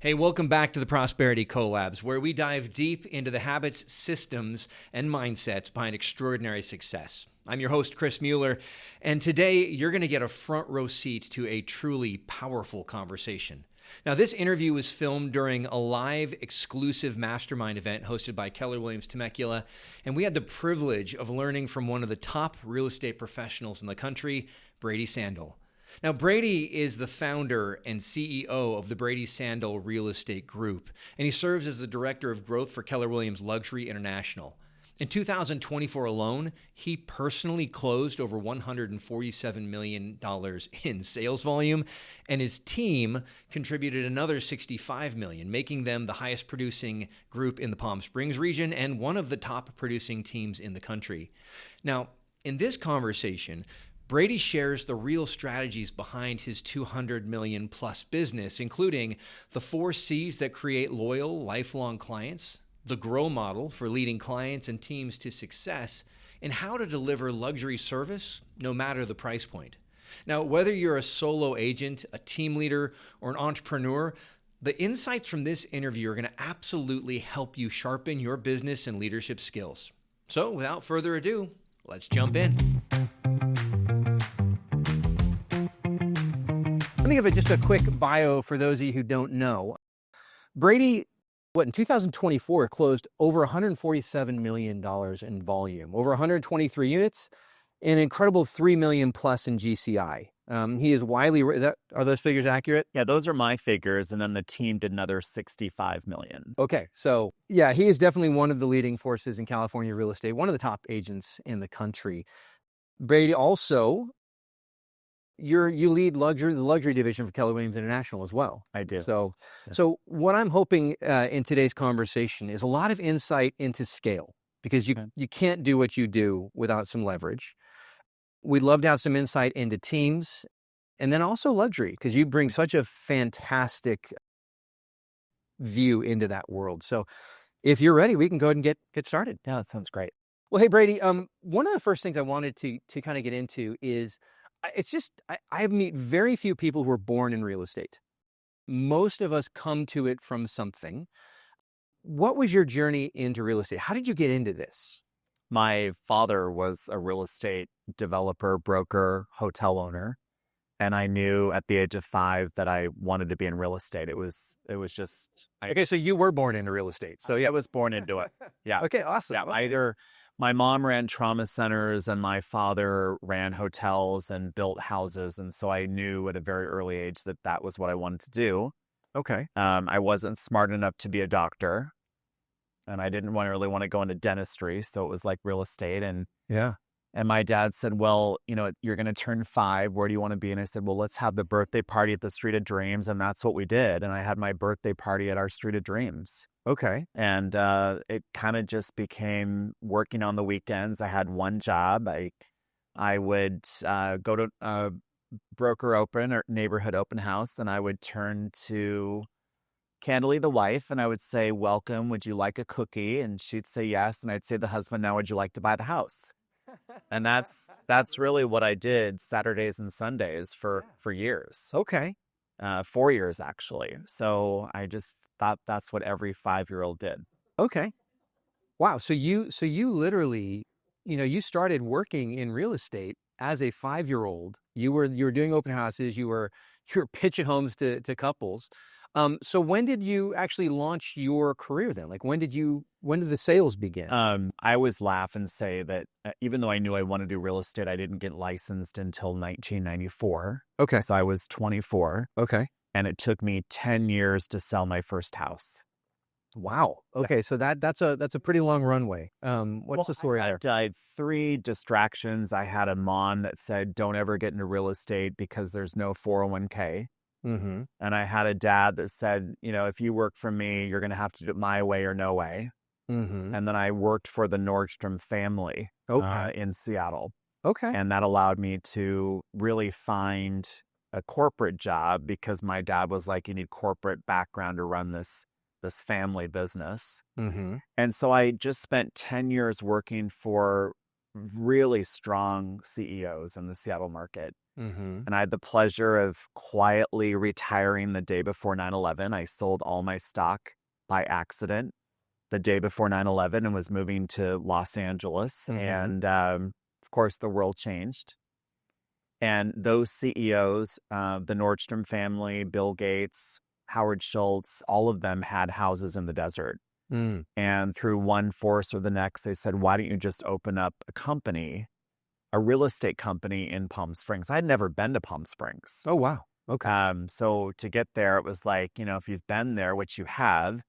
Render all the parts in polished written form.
Hey, welcome back to the Prosperity Collabs, where we dive deep into the habits, systems, and mindsets behind extraordinary success. I'm your host, Chris Mueller, and today you're going to get a front row seat to a truly powerful conversation. Now, this interview was filmed during a live exclusive mastermind event hosted by Keller Williams Temecula, and we had the privilege of learning from one of the top real estate professionals in the country, Brady Sandahl. Now, Brady is the founder and CEO of the Brady Sandahl Real Estate Group, and he serves as the Director of Growth for Keller Williams Luxury International. In 2024 alone, he personally closed over $147 million in sales volume, and his team contributed another $65 million, making them the highest producing group in the Palm Springs region and one of the top producing teams in the country. Now, in this conversation, Brady shares the real strategies behind his $200 million plus business, including the 4 C's that create loyal, lifelong clients, the GROW model for leading clients and teams to success, and how to deliver luxury service no matter the price point. Now, whether you're a solo agent, a team leader, or an entrepreneur, the insights from this interview are going to absolutely help you sharpen your business and leadership skills. So, without further ado, let's jump in. Let me give just a quick bio for those of you who don't know. Brady, in 2024, closed over $147 million in volume, over 123 units, an incredible $3 million plus in GCI. He is widely, are those figures accurate? Yeah, those are my figures, and then the team did another $65 million. Okay, so yeah, he is definitely one of the leading forces in California real estate, one of the top agents in the country. Brady also, you lead the luxury division for Keller Williams International as well. I do. So what I'm hoping in today's conversation is a lot of insight into scale, because you can't do what you do without some leverage. We'd love to have some insight into teams, and then also luxury, because you bring such a fantastic view into that world. So if you're ready, we can go ahead and get started. Yeah, that sounds great. Well, hey, Brady, one of the first things I wanted to kind of get into is, it's just, I meet very few people who are born in real estate. Most of us come to it from something. What was your journey into real estate? How did you get into this? My father was a real estate developer, broker, hotel owner, and I knew at the age of 5 that I wanted to be in real estate. It was just... Okay, so you were born into real estate. So yeah, I was born into it. Yeah. Okay, awesome. Yeah, okay. My mom ran trauma centers and my father ran hotels and built houses. And so I knew at a very early age that that was what I wanted to do. Okay. I wasn't smart enough to be a doctor, and I didn't really want to go into dentistry. So it was like real estate. And my dad said, well, you're going to turn 5. Where do you want to be? And I said, well, let's have the birthday party at the Street of Dreams. And that's what we did. And I had my birthday party at our Street of Dreams. Okay. And it kind of just became working on the weekends. I had one job. I would go to a broker open or neighborhood open house, and I would turn to Candalee, the wife, and I would say, welcome, would you like a cookie? And she'd say yes. And I'd say to the husband, now would you like to buy the house? And that's really what I did Saturdays and Sundays for years. Okay. 4 years, actually. So I just thought that's what every 5-year-old did. Okay. Wow. So you literally, you started working in real estate as a 5-year-old. You were doing open houses. You were pitching homes to couples. So when did you actually launch your career then? Like when did the sales begin? I always laugh and say that even though I knew I wanted to do real estate, I didn't get licensed until 1994. Okay. So I was 24. Okay. And it took me 10 years to sell my first house. Wow. Okay. So that's a pretty long runway. What's the story there? I had 3 distractions. I had a mom that said, don't ever get into real estate because there's no 401k. Mm-hmm. And I had a dad that said, if you work for me, you're going to have to do it my way or no way. Mm-hmm. And then I worked for the Nordstrom family in Seattle. Okay. And that allowed me to really find a corporate job, because my dad was like, you need corporate background to run this family business. Mm-hmm. And so I just spent 10 years working for really strong CEOs in the Seattle market. And I had the pleasure of quietly retiring the day before 9/11. I sold all my stock by accident the day before 9/11 and was moving to Los Angeles. And of course, the world changed. And those CEOs, the Nordstrom family, Bill Gates, Howard Schultz, all of them had houses in the desert. And through one force or the next, they said, why don't you just open up a company, a real estate company in Palm Springs? I'd never been to Palm Springs. Oh, wow. Okay. So to get there, it was like, if you've been there, which you have,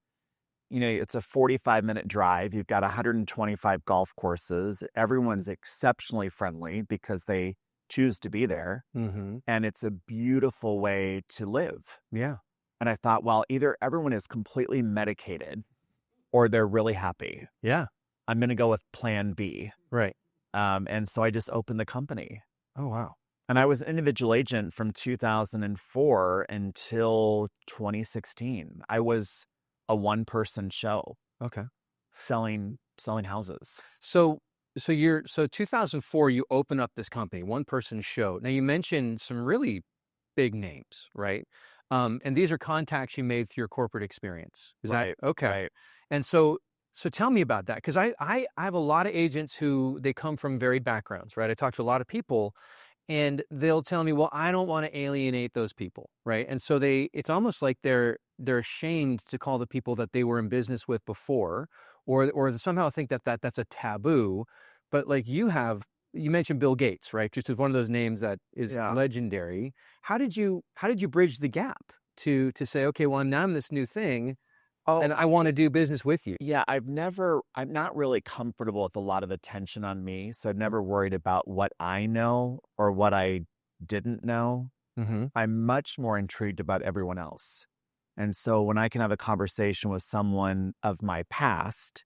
it's a 45-minute drive. You've got 125 golf courses. Everyone's exceptionally friendly because they choose to be there. And it's a beautiful way to live. Yeah. And I thought, well, either everyone is completely medicated or they're really happy. Yeah. I'm going to go with plan B. Right. And so I just opened the company. Oh, wow. And I was an individual agent from 2004 until 2016. I was a one-person show. Okay. Selling houses. So 2004, you open up this company, one-person show. Now, you mentioned some really big names, right? And these are contacts you made through your corporate experience. Is that okay? Right. And so tell me about that, because I have a lot of agents who they come from varied backgrounds, right? I talk to a lot of people, and they'll tell me, well, I don't want to alienate those people, right? And so it's almost like they're ashamed to call the people that they were in business with before, or somehow think that's a taboo. But like you mentioned Bill Gates, right? Just as one of those names that is legendary. How did you bridge the gap to say, okay, well, now I'm this new thing, and I want to do business with you? Yeah, I'm not really comfortable with a lot of attention on me. So I've never worried about what I know or what I didn't know. I'm much more intrigued about everyone else. And so when I can have a conversation with someone of my past,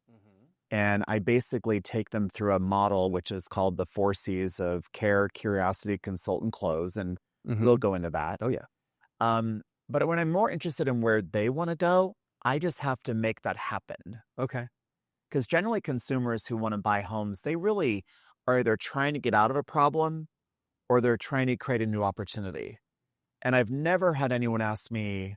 and I basically take them through a model, which is called the 4 C's of care, curiosity, consult, and close. And we'll go into that. Oh, yeah. But when I'm more interested in where they want to go, I just have to make that happen. Okay. Because generally consumers who want to buy homes, they really are either trying to get out of a problem or they're trying to create a new opportunity. And I've never had anyone ask me,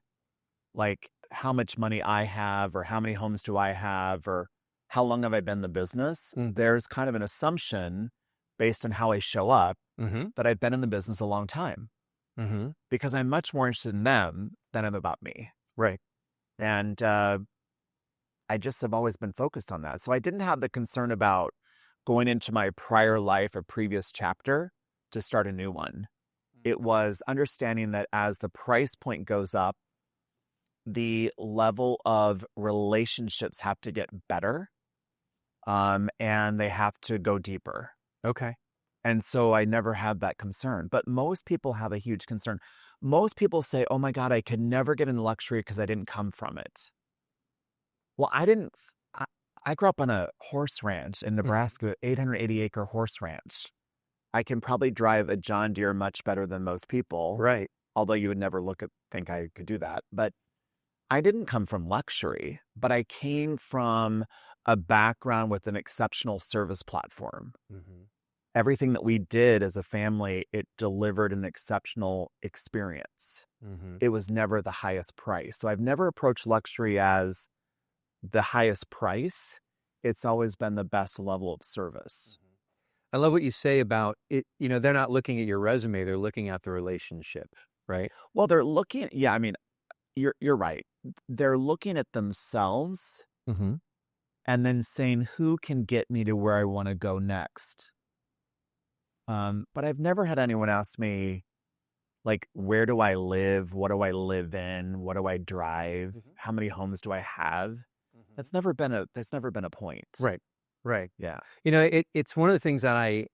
like, how much money I have or how many homes do I have or how long have I been in the business? There's kind of an assumption based on how I show up that I've been in the business a long time because I'm much more interested in them than I'm about me. Right. And I just have always been focused on that. So I didn't have the concern about going into my prior life or previous chapter to start a new one. It was understanding that as the price point goes up, the level of relationships have to get better, and they have to go deeper. Okay. And so I never had that concern. But most people have a huge concern. Most people say, oh my God, I could never get into luxury because I didn't come from it. Well, I grew up on a horse ranch in Nebraska, 880-acre horse ranch. I can probably drive a John Deere much better than most people. Right. Although you would never think I could do that. But I didn't come from luxury, but I came from a background with an exceptional service platform. Everything that we did as a family, it delivered an exceptional experience. It was never the highest price. So I've never approached luxury as the highest price. It's always been the best level of service. I love what you say about it. They're not looking at your resume. They're looking at the relationship, right? Well, they're looking at, I mean, you're right. They're looking at themselves and then saying, who can get me to where I want to go next? But I've never had anyone ask me, like, where do I live? What do I live in? What do I drive? How many homes do I have? That's never been a point. Right. Right. Yeah. It's one of the things that I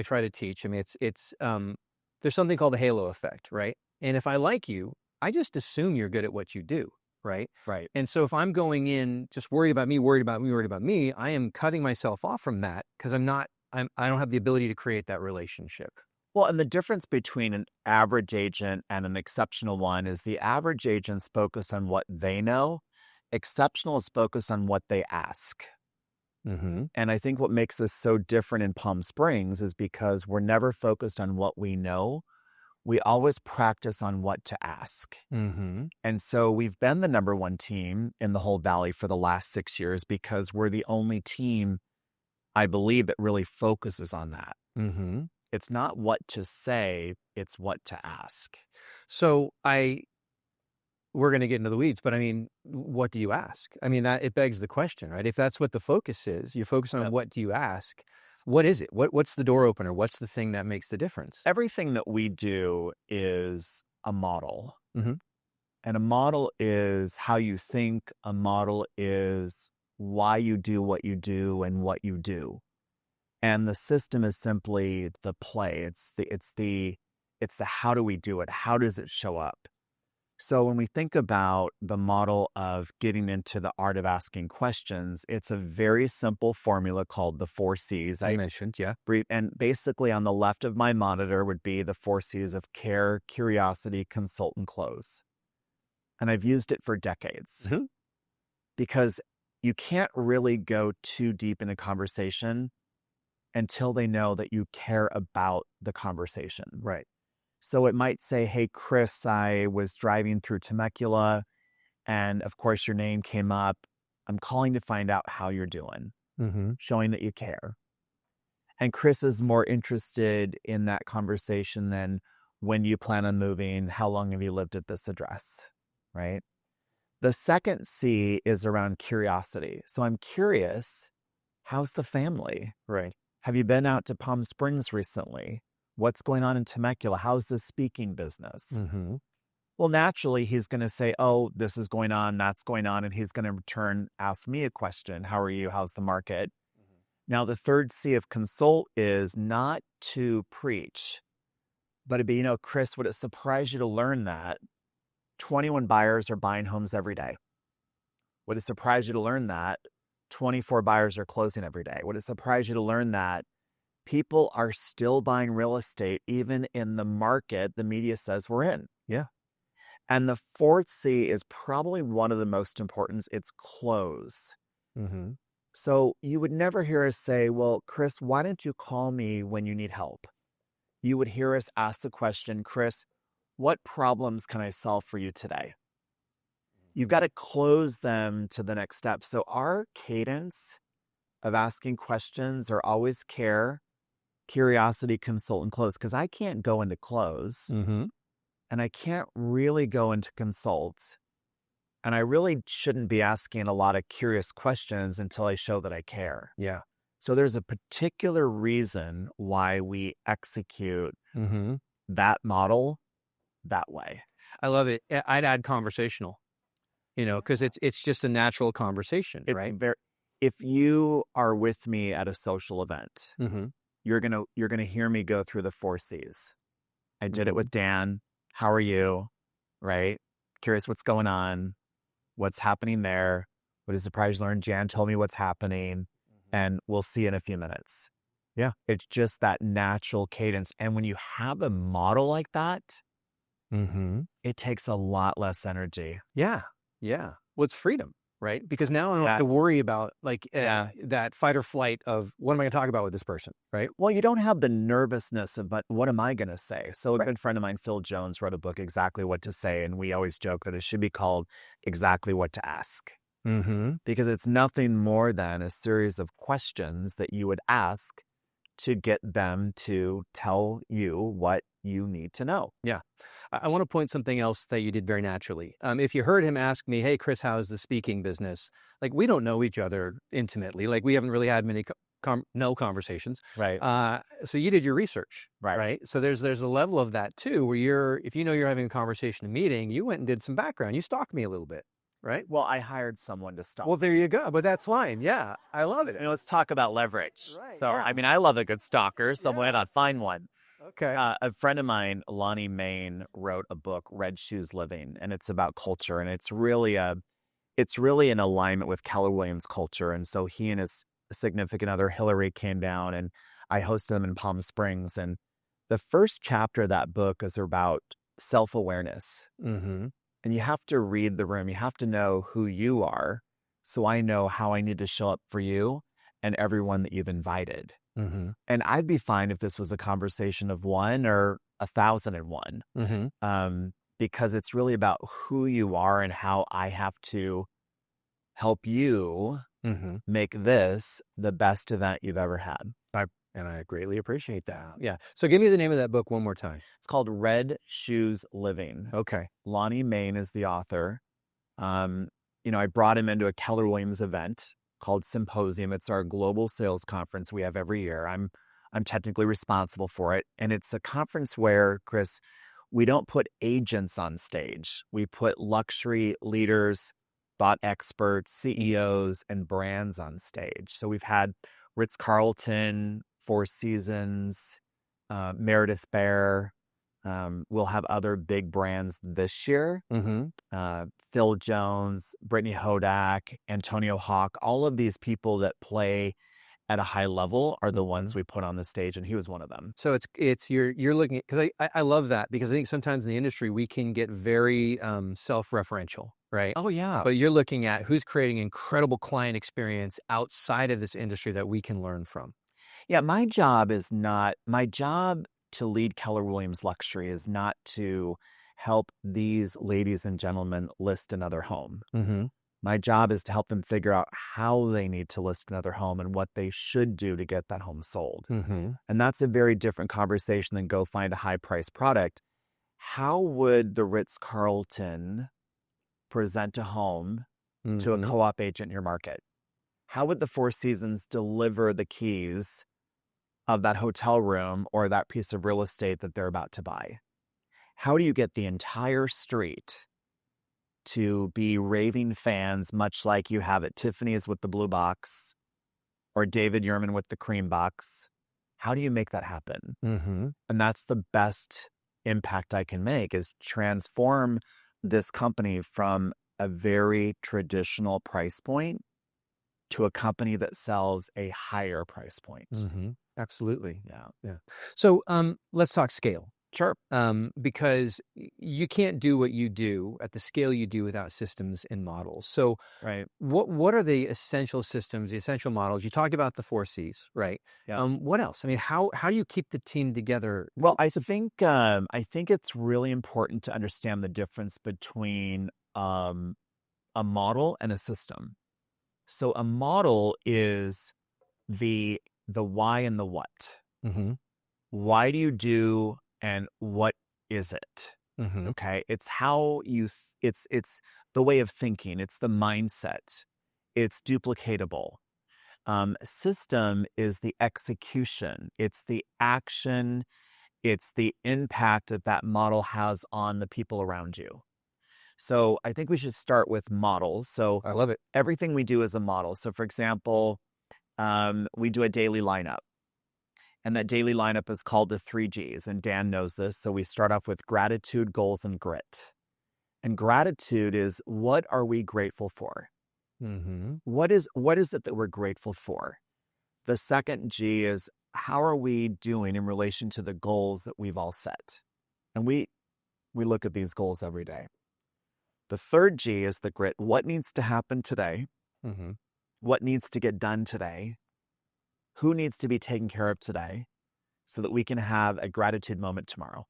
try to teach. I mean, it's there's something called the halo effect, right? And if I like you, I just assume you're good at what you do, right? Right. And so if I'm going in just worried about me, I am cutting myself off from that because I don't have the ability to create that relationship. Well, and the difference between an average agent and an exceptional one is the average agent's focused on what they know. Exceptional is focused on what they ask. And I think what makes us so different in Palm Springs is because we're never focused on what we know. we always practice on what to ask. Mm-hmm. And so we've been the number one team in the whole Valley for the last 6 years because we're the only team, I believe, that really focuses on that. Mm-hmm. It's not what to say, it's what to ask. So we're going to get into the weeds, but I mean, what do you ask? I mean, it begs the question, right? If that's what the focus is, you're focusing on what do you ask? What is it? What's the door opener? What's the thing that makes the difference? Everything that we do is a model. Mm-hmm. And a model is how you think. A model is why you do what you do and what you do. And the system is simply the play. It's the how do we do it? How does it show up? So when we think about the model of getting into the art of asking questions, it's a very simple formula called the 4 C's. I mentioned, yeah. And basically on the left of my monitor would be the 4 C's of care, curiosity, consult, and close. And I've used it for decades. Mm-hmm. Because you can't really go too deep in a conversation until they know that you care about the conversation. Right. So it might say, hey, Chris, I was driving through Temecula, and of course your name came up. I'm calling to find out how you're doing, Mm-hmm. showing that you care. And Chris is more interested in that conversation than when you plan on moving, how long have you lived at this address, right? The second C is around curiosity. So I'm curious, how's the family? Right. Have you been out to Palm Springs recently? What's going on in Temecula? How's the speaking business? Mm-hmm. Well, naturally, he's going to say, oh, this is going on, that's going on. And he's going to return, ask me a question. How are you? How's the market? Mm-hmm. Now, the third C of consult is not to preach, but it'd be, Chris, would it surprise you to learn that 21 buyers are buying homes every day? Would it surprise you to learn that 24 buyers are closing every day? Would it surprise you to learn that people are still buying real estate even in the market the media says we're in? Yeah. And the fourth C is probably one of the most important. It's close. Mm-hmm. So you would never hear us say, well, Chris, why don't you call me when you need help? You would hear us ask the question, Chris, what problems can I solve for you today? You've got to close them to the next step. So our cadence of asking questions are always care, curiosity, consult, and close. Because I can't go into close, Mm-hmm. and I can't really go into consult. And I really shouldn't be asking a lot of curious questions until I show that I care. Yeah. So there's a particular reason why we execute Mm-hmm. that model that way. I love it. I'd add conversational, because it's just a natural conversation, right? If you are with me at a social event, Mm-hmm. you're gonna hear me go through the 4 C's. I did it with Dan. How are you? Right? Curious what's going on, what's happening there. What is surprised to learn? Jan told me what's happening, and we'll see in a few minutes. Yeah. It's just that natural cadence. And when you have a model like that, Mm-hmm. it takes a lot less energy. Yeah. Yeah. Well, it's freedom, right? Because now I don't have to worry about that fight or flight of what am I going to talk about with this person, right? Well, you don't have the nervousness of, but what am I going to say? So a good friend of mine, Phil Jones, wrote a book, Exactly What to Say. And we always joke that it should be called Exactly What to Ask. Mm-hmm. Because it's nothing more than a series of questions that you would ask to get them to tell you what you need to know. Yeah. I want to point something else that you did very naturally. If you heard him ask me, hey, Chris, how's the speaking business? Like, we don't know each other intimately. Like, we haven't really had many conversations. Right. So you did your research. Right. So there's a level of that too, where if you're having a conversation, a meeting, you went and did some background. You stalked me a little bit. Right. Well, I hired someone to stalk. Well, there you go. But that's fine. Yeah. I love it. Let's talk about leverage. Right, So, yeah. I mean, I love a good stalker, so why not find one? Okay. A friend of mine, Lonnie Main, wrote a book, Red Shoes Living, and it's about culture, and it's really in alignment with Keller Williams culture. And so he and his significant other, Hillary, came down, and I hosted them in Palm Springs. And the first chapter of that book is about self-awareness. Mm-hmm. And you have to read the room. You have to know who you are, so I know how I need to show up for you and everyone that you've invited. Mm-hmm. And I'd be fine if this was a conversation of one or 1001. Because it's really about who you are and how I have to help you make this the best event you've ever had. I greatly appreciate that. Yeah. So give me the name of that book one more time. It's called Red Shoes Living. Okay. Lonnie Main is the author. I brought him into a Keller Williams event called Symposium. It's our global sales conference we have every year. I'm technically responsible for it. And it's a conference where, Chris, we don't put agents on stage. We put luxury leaders, thought experts, CEOs, and brands on stage. So we've had Ritz-Carlton, Four Seasons, Meredith Bear. We'll have other big brands this year. Phil Jones, Brittany Hodak, Antonio Hawk, all of these people that play at a high level are the ones we put on the stage, and he was one of them. So it's you're looking at, because I love that, because I think sometimes in the industry we can get very self-referential, right? Oh, yeah. But you're looking at who's creating incredible client experience outside of this industry that we can learn from. Yeah, my job to lead Keller Williams Luxury is not to help these ladies and gentlemen list another home. My job is to help them figure out how they need to list another home and what they should do to get that home sold. And that's a very different conversation than go find a high-priced product. How would the Ritz-Carlton present a home to a co-op agent in your market? How would the Four Seasons deliver the keys of that hotel room or that piece of real estate that they're about to buy? How do you get the entire street to be raving fans, much like you have at Tiffany's with the blue box or David Yurman with the cream box? How do you make that happen? And that's the best impact I can make, is transform this company from a very traditional price point to a company that sells a higher price point. Absolutely. Yeah. So let's talk scale. Sure. Because you can't do what you do at the scale you do without systems and models. So Right. what are the essential systems, the essential models? You talked about the 4 C's, right? Yeah. What else? I mean, how do you keep the team together? Well, I think it's really important to understand the difference between a model and a system. So a model is the why and the what. Why do you do and what is it? Okay, it's how you. It's the way of thinking. It's the mindset. It's duplicatable. System is the execution. It's the action. It's the impact that model has on the people around you. So I think we should start with models. So I love it. Everything we do is a model. So for example, we do a daily lineup. And that daily lineup is called the 3 Gs. And Dan knows this. So we start off with gratitude, goals, and grit. And gratitude is, what are we grateful for? What is it that we're grateful for? The second G is, how are we doing in relation to the goals that we've all set? And we look at these goals every day. The third G is the grit. What needs to happen today? What needs to get done today? Who needs to be taken care of today so that we can have a gratitude moment tomorrow?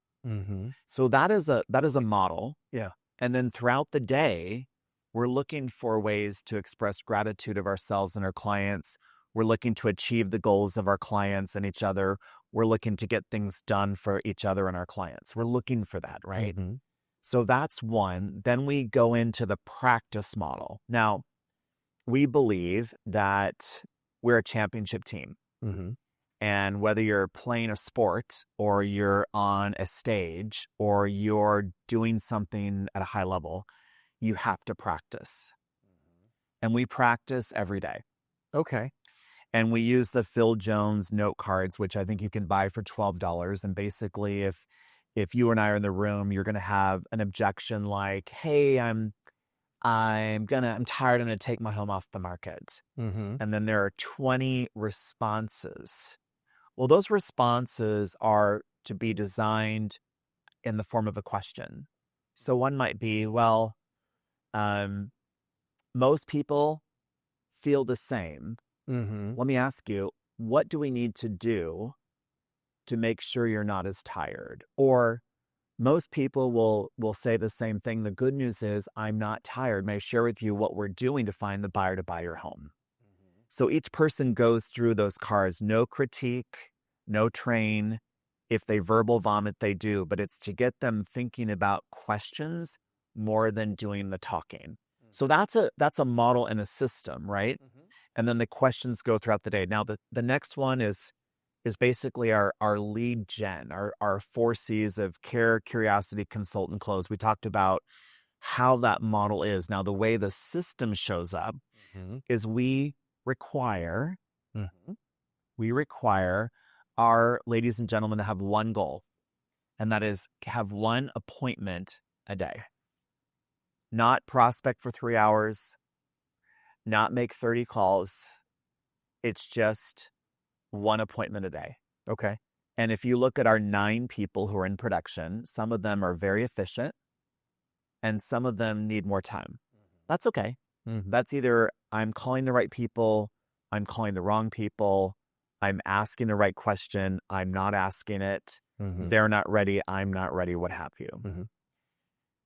So that is a model. Yeah. And then throughout the day, we're looking for ways to express gratitude of ourselves and our clients. We're looking to achieve the goals of our clients and each other. We're looking to get things done for each other and our clients. We're looking for that, right? So that's one. Then we go into the practice model. Now, we believe that we're a championship team. And whether you're playing a sport or you're on a stage or you're doing something at a high level, you have to practice. And we practice every day. Okay. And we use the Phil Jones note cards, which I think you can buy for $12. And basically, if you and I are in the room, you're going to have an objection like, hey, I'm tired, I'm going to take my home off the market. And then there are 20 responses. Well, those responses are to be designed in the form of a question. So one might be, well, most people feel the same. Let me ask you, what do we need to do to make sure you're not as tired. Or most people will say the same thing. The good news is I'm not tired. May I share with you what we're doing to find the buyer to buy your home? So each person goes through those cards, no critique, no train. If they verbal vomit, they do, but it's to get them thinking about questions more than doing the talking. So that's a model and a system, right? And then the questions go throughout the day. Now the next one is basically our lead gen, our 4 C's of care, curiosity, consult, and close. We talked about how that model is. Now the way the system shows up is we require our ladies and gentlemen to have one goal, and that is have one appointment a day. Not prospect for 3 hours, not make 30 calls. It's just one appointment a day. Okay. And if you look at our 9 people who are in production, some of them are very efficient and some of them need more time. That's okay. That's either I'm calling the right people, I'm calling the wrong people, I'm asking the right question, I'm not asking it, they're not ready, I'm not ready, what have you.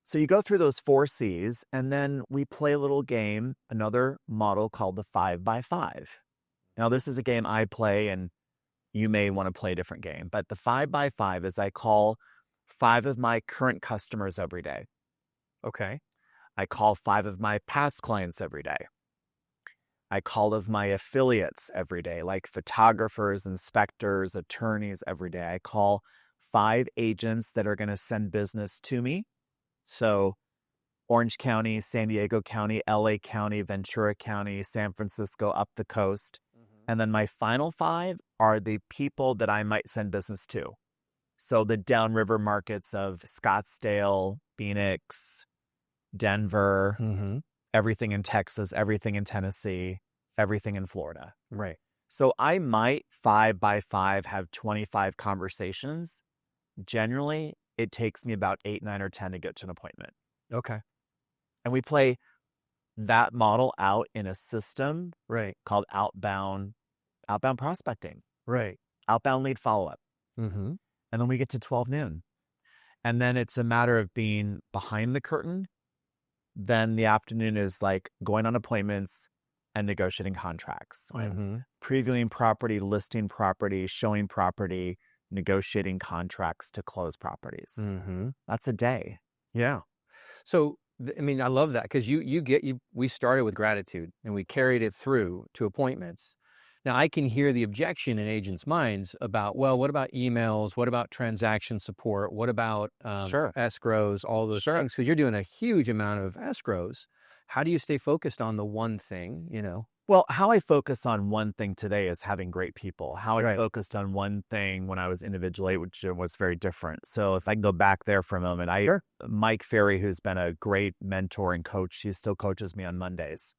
So you go through those 4 C's, and then we play a little game, another model called the 5x5. Now, this is a game I play, and you may want to play a different game. But the 5x5 is I call 5 of my current customers every day. Okay. I call 5 of my past clients every day. I call of my affiliates every day, like photographers, inspectors, attorneys every day. I call 5 agents that are going to send business to me. So Orange County, San Diego County, LA County, Ventura County, San Francisco, up the coast. And then my final 5 are the people that I might send business to. So the downriver markets of Scottsdale, Phoenix, Denver, everything in Texas, everything in Tennessee, everything in Florida. Right. So I might 5x5 have 25 conversations. Generally, it takes me about 8, 9, or 10 to get to an appointment. Okay. And we play that model out in a system Right. called outbound prospecting, Right. outbound lead follow-up. And then we get to 12 noon. And then it's a matter of being behind the curtain. Then the afternoon is like going on appointments and negotiating contracts. Previewing property, listing property, showing property, negotiating contracts to close properties. That's a day. Yeah. So, I mean, I love that because we started with gratitude and we carried it through to appointments. Now, I can hear the objection in agents' minds about, well, what about emails? What about transaction support? What about escrows, all those things? Because you're doing a huge amount of escrows. How do you stay focused on the one thing, Well, how I focus on one thing today is having great people. How I focused on one thing when I was individual, which was very different. So if I can go back there for a moment, Mike Ferry, who's been a great mentor and coach, he still coaches me on Mondays.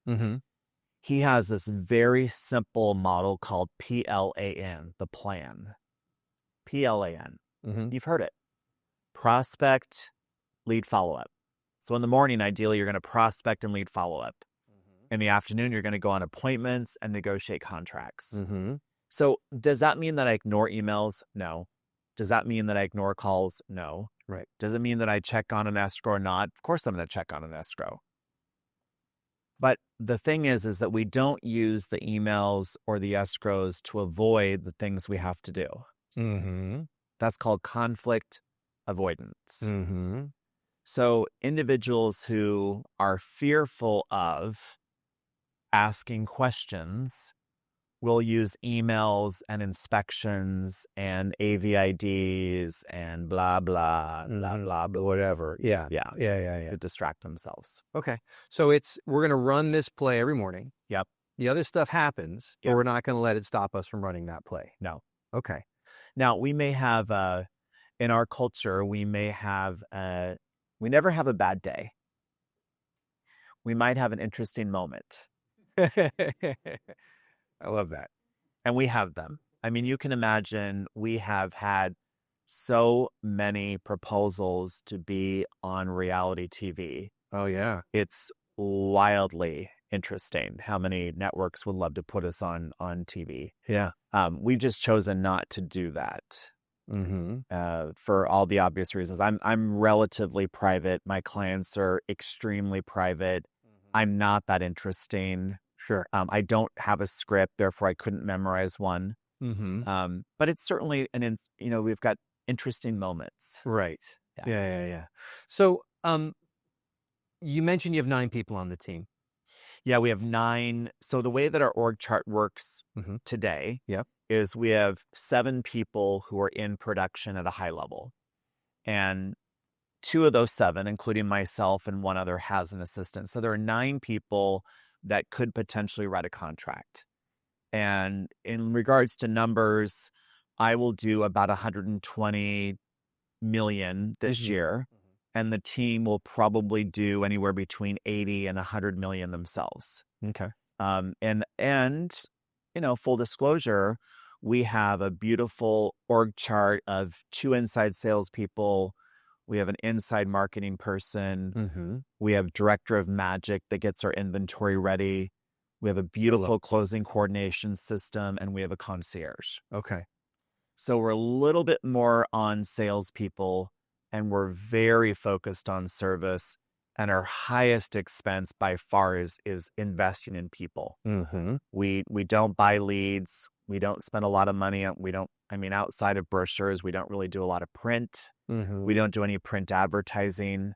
He has this very simple model called PLAN, the plan. PLAN. You've heard it. Prospect, lead follow-up. So in the morning, ideally, you're going to prospect and lead follow-up. In the afternoon, you're going to go on appointments and negotiate contracts. So does that mean that I ignore emails? No. Does that mean that I ignore calls? No. Right. Does it mean that I check on an escrow or not? Of course, I'm going to check on an escrow. But the thing is that we don't use the emails or the escrows to avoid the things we have to do. That's called conflict avoidance. So individuals who are fearful of asking questions will use emails and inspections and AVIDs and blah, blah, blah, blah, blah, whatever. Yeah. To distract themselves. Okay. So we're going to run this play every morning. Yep. The other stuff happens, but we're not going to let it stop us from running that play. No. Okay. Now, we may have, in our culture, we never have a bad day. We might have an interesting moment. I love that. And we have them. I mean, you can imagine we have had so many proposals to be on reality TV. Oh, yeah. It's wildly interesting how many networks would love to put us on TV. Yeah. We've just chosen not to do that. for all the obvious reasons. I'm relatively private. My clients are extremely private. I'm not that interesting. Sure. I don't have a script, therefore I couldn't memorize one. But it's certainly we've got interesting moments. Right. Yeah. Yeah. So, you mentioned you have 9 people on the team. Yeah, we have 9. So the way that our org chart works today Yep. is we have 7 people who are in production at a high level. And 2 of those 7, including myself and one other, has an assistant. So there are 9 people that could potentially write a contract. And in regards to numbers, I will do about 120 million this year. And the team will probably do anywhere between 80 and 100 million themselves. Okay. And full disclosure, we have a beautiful org chart of 2 inside salespeople. We have an inside marketing person. We have director of magic that gets our inventory ready. We have a beautiful closing coordination system, and we have a concierge. Okay. So we're a little bit more on salespeople, and we're very focused on service. And our highest expense by far is investing in people. We don't buy leads. We don't spend a lot of money. Outside of brochures, we don't really do a lot of print. We don't do any print advertising.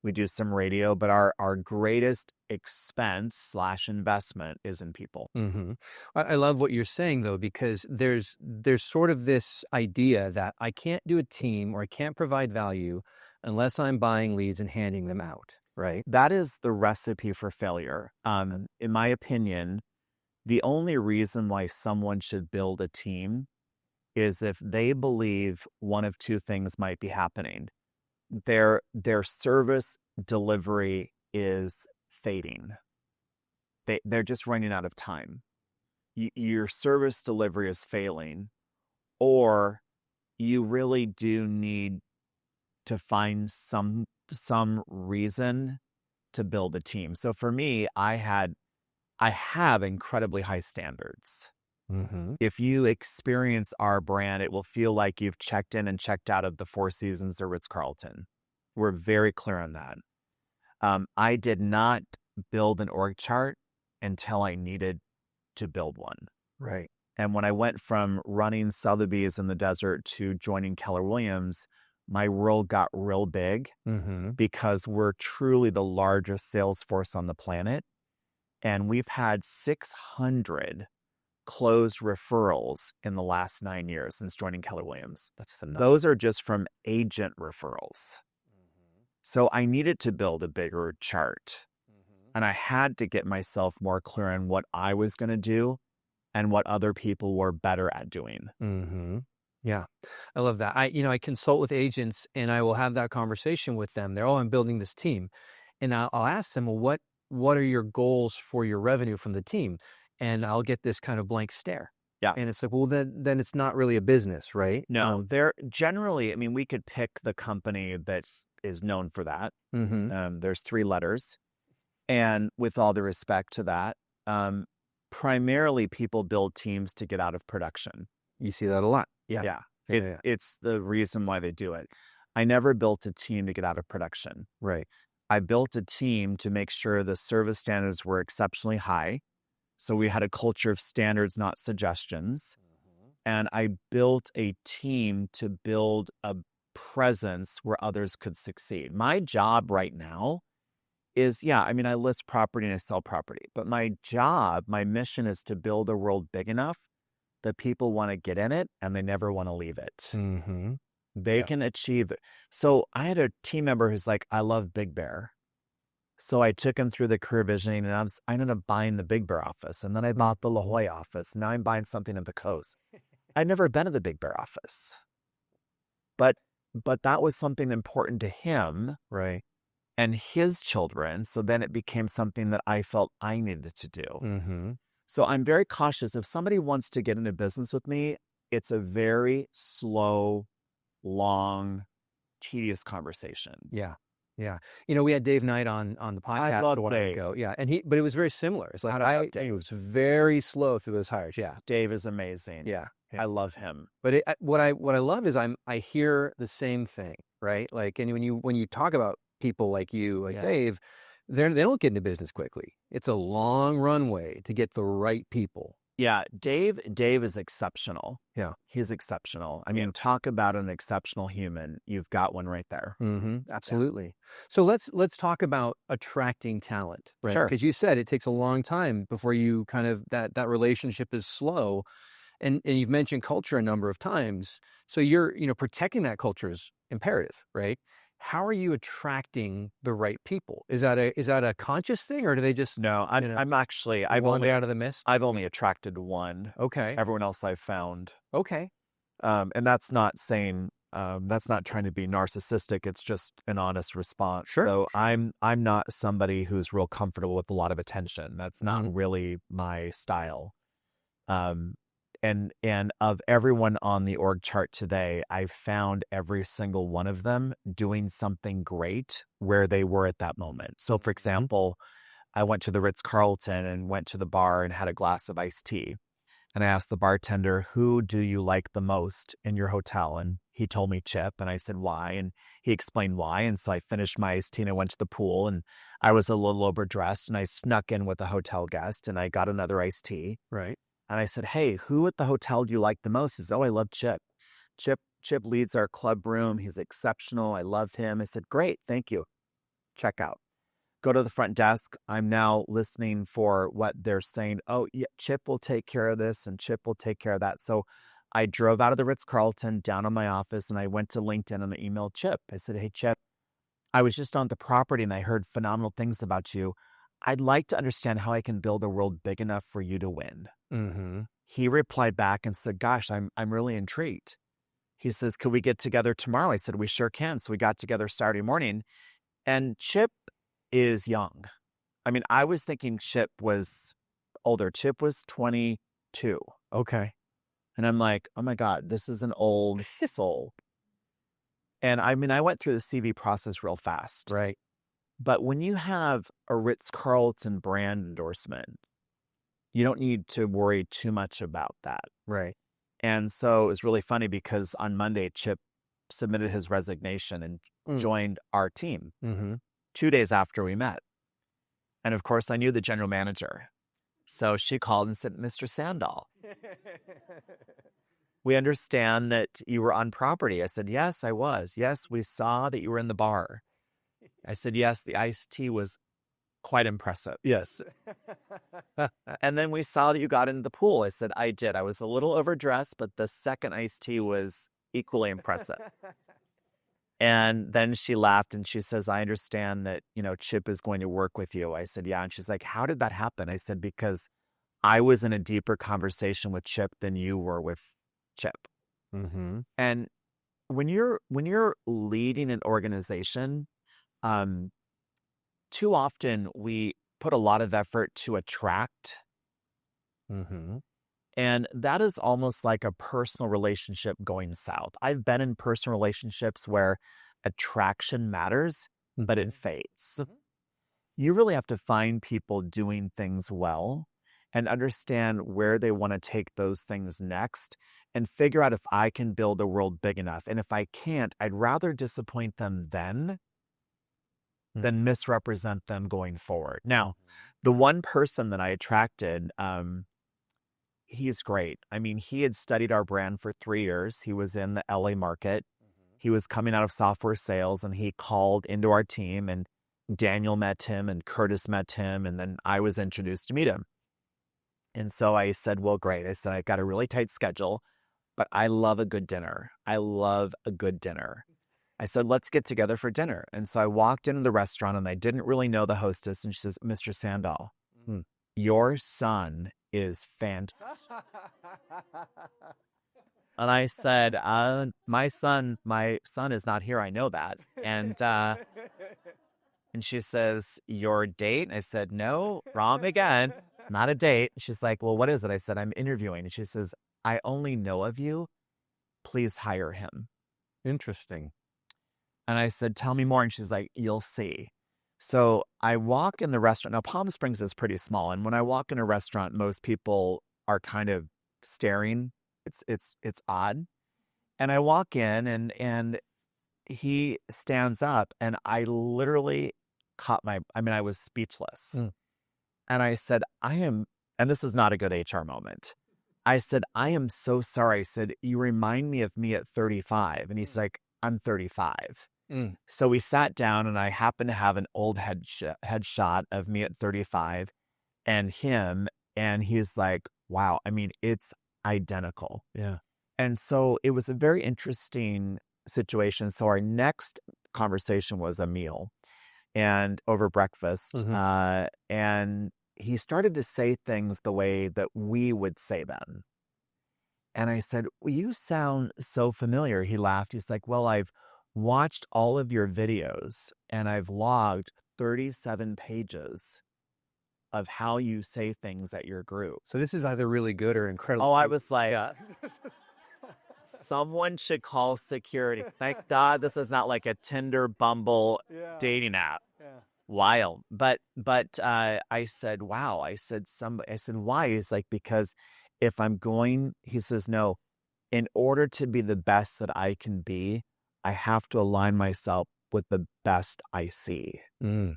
We do some radio, but our greatest expense / investment is in people. I love what you're saying, though, because there's sort of this idea that I can't do a team or I can't provide value unless I'm buying leads and handing them out, right? That is the recipe for failure. In my opinion, the only reason why someone should build a team is if they believe one of 2 things might be happening. Their service delivery is fading. They're just running out of time. Your service delivery is failing, or you really do need to find some reason to build a team. So for me, I have incredibly high standards. If you experience our brand, it will feel like you've checked in and checked out of the Four Seasons or Ritz-Carlton. We're very clear on that. I did not build an org chart until I needed to build one. Right. And when I went from running Sotheby's in the desert to joining Keller Williams, my world got real big because we're truly the largest sales force on the planet. And we've had 600 closed referrals in the last 9 years since joining Keller Williams. That's enough. Those are just from agent referrals. So I needed to build a bigger chart. And I had to get myself more clear on what I was going to do and what other people were better at doing. Yeah, I love that. I consult with agents, and I will have that conversation with them. They're, I'm building this team. And I'll ask them, well, what are your goals for your revenue from the team? And I'll get this kind of blank stare. Yeah. And it's like, well, then it's not really a business, right? No, they're generally, we could pick the company that is known for that. There's 3 letters. And with all the respect to that, primarily people build teams to get out of production. You see that a lot. Yeah. It's the reason why they do it. I never built a team to get out of production. Right. I built a team to make sure the service standards were exceptionally high. So we had a culture of standards, not suggestions. And I built a team to build a presence where others could succeed. My job right now is, I list property and I sell property. But my mission is to build a world big enough that people want to get in it and they never want to leave it. They can achieve it. So I had a team member who's like, I love Big Bear. So I took him through the career visioning, and I ended up buying the Big Bear office. And then I bought the La Jolla office. Now I'm buying something in the coast. I'd never been to the Big Bear office. But that was something important to him. Right. And his children. So then it became something that I felt I needed to do. So I'm very cautious. If somebody wants to get into business with me, it's a very slow, long, tedious conversation. Yeah. Yeah. We had Dave Knight on the podcast I love a while Dave. ago. Yeah. But it was very similar. It's like, Dave. he was very slow through those hires. Yeah. Dave is amazing. Yeah. I love him. But what I love is I hear the same thing, right? Like, and when you talk about people like you, like Dave, they don't get into business quickly. It's a long runway to get the right people. Yeah, Dave is exceptional. Yeah. He's exceptional. I mean, talk about an exceptional human. You've got one right there. Mm-hmm. Absolutely. Yeah. So let's talk about attracting talent, right? Sure. Because you said it takes a long time before you kind of that relationship is slow. And you've mentioned culture a number of times. So you're, protecting that culture is imperative, right? How are you attracting the right people? Is that a conscious thing, or do they just No, I'm actually I've one only day out of the mist? I've only attracted one. Okay. Everyone else I've found. Okay. And that's not saying that's not trying to be narcissistic. It's just an honest response. Sure. So I'm not somebody who's real comfortable with a lot of attention. That's not really my style. And of everyone on the org chart today, I've found every single one of them doing something great where they were at that moment. So, for example, I went to the Ritz-Carlton and went to the bar and had a glass of iced tea. And I asked the bartender, who do you like the most in your hotel? And he told me Chip. And I said, why? And he explained why. And so I finished my iced tea and I went to the pool, and I was a little overdressed, and I snuck in with a hotel guest and I got another iced tea. Right. And I said, hey, who at the hotel do you like the most? He says, oh, I love Chip. Chip leads our club room. He's exceptional. I love him. I said, great. Thank you. Check out. Go to the front desk. I'm now listening for what they're saying. Oh, yeah, Chip will take care of this and Chip will take care of that. So I drove out of the Ritz-Carlton down to my office, and I went to LinkedIn and I emailed Chip. I said, hey, Chip, I was just on the property and I heard phenomenal things about you. I'd like to understand how I can build a world big enough for you to win. Mm-hmm. He replied back and said, gosh, I'm really intrigued. He says, could we get together tomorrow? I said, we sure can. So we got together Saturday morning, and Chip is young. I mean, I was thinking Chip was older. Chip was 22. Okay. And I'm like, oh my God, this is an old soul. And I mean, I went through the CV process real fast. Right. But when you have a Ritz-Carlton brand endorsement, you don't need to worry too much about that. Right. And so it was really funny because on Monday, Chip submitted his resignation and joined our team 2 days after we met. And of course, I knew the general manager. So she called and said, Mr. Sandahl, we understand that you were on property. I said, yes, I was. Yes, we saw that you were in the bar. I said, yes, the iced tea was quite impressive. Yes. And then we saw that you got into the pool. I said, I did. I was a little overdressed, but the second iced tea was equally impressive. And then she laughed and she says, I understand that, Chip is going to work with you. I said, yeah. And she's like, how did that happen? I said, because I was in a deeper conversation with Chip than you were with Chip. Mm-hmm. And when you're leading an organization, too often we put a lot of effort to attract. Mm-hmm. And that is almost like a personal relationship going south. I've been in personal relationships where attraction matters, but it fades. Mm-hmm. You really have to find people doing things well and understand where they want to take those things next and figure out if I can build a world big enough. And if I can't, I'd rather disappoint them then than misrepresent them going forward. Now, the one person that I attracted, he's great. I mean, he had studied our brand for 3 years. He was in the LA market. He was coming out of software sales, and he called into our team, and Daniel met him and Curtis met him. And then I was introduced to meet him. And so I said, well, great. I said, I've got a really tight schedule, but I love a good dinner. I love a good dinner. I said, let's get together for dinner. And so I walked into the restaurant, and I didn't really know the hostess. And she says, Mr. Sandahl, your son is fantastic. And I said, my son is not here. I know that. And she says, your date? I said, no, wrong again. Not a date. She's like, well, what is it? I said, I'm interviewing. And she says, I only know of you. Please hire him. Interesting. And I said, tell me more. And she's like, you'll see. So I walk in the restaurant. Now, Palm Springs is pretty small. And when I walk in a restaurant, most people are kind of staring. It's odd. And I walk in and he stands up and I literally I was speechless. And I said, and this is not a good HR moment. I said, I am so sorry. I said, you remind me of me at 35. And he's like, I'm 35. So we sat down and I happened to have an old headshot of me at 35 and him. And he's like, wow, I mean, it's identical. Yeah. And so it was a very interesting situation. So our next conversation was a meal and over breakfast. And he started to say things the way that we would say them. And I said, well, you sound so familiar. He laughed. He's like, well, I've watched all of your videos and I've logged 37 pages of how you say things at your group. So this is either really good or incredible. Oh, I was like, someone should call security. Thank God this is not like a Tinder, Bumble dating app. Wild. But I said, wow. I said, why? He's like, because if I'm going, he says, no, in order to be the best that I can be, I have to align myself with the best I see. And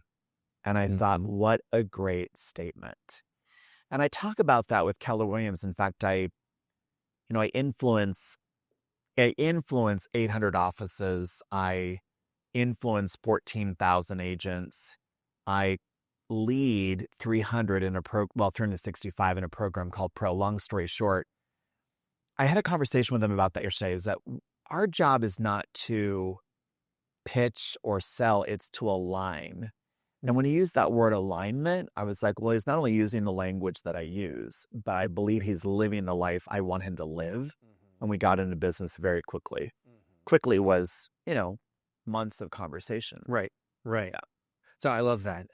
I thought, what a great statement. And I talk about that with Keller Williams. In fact, I influence 800 offices. I influence 14,000 agents. I lead 365 in a program called Pro. Long story short, I had a conversation with them about that yesterday, is that our job is not to pitch or sell, it's to align. And when he used that word alignment, I was like, well, he's not only using the language that I use, but I believe he's living the life I want him to live. And we got into business very quickly. Quickly was, months of conversation. Right. Yeah. So I love that.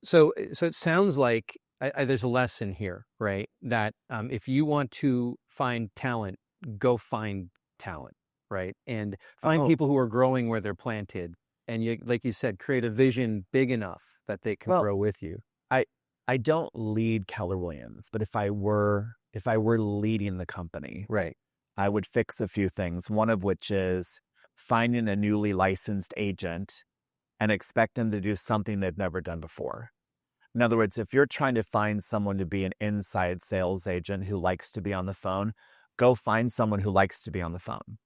So it sounds like there's a lesson here, right? That if you want to find talent, go find talent, right? And find people who are growing where they're planted. And you, like you said, create a vision big enough that they can grow with you. I don't lead Keller Williams, but if I were leading the company, right, I would fix a few things. One of which is finding a newly licensed agent and expect them to do something they've never done before. In other words, if you're trying to find someone to be an inside sales agent who likes to be on the phone, go find someone who likes to be on the phone,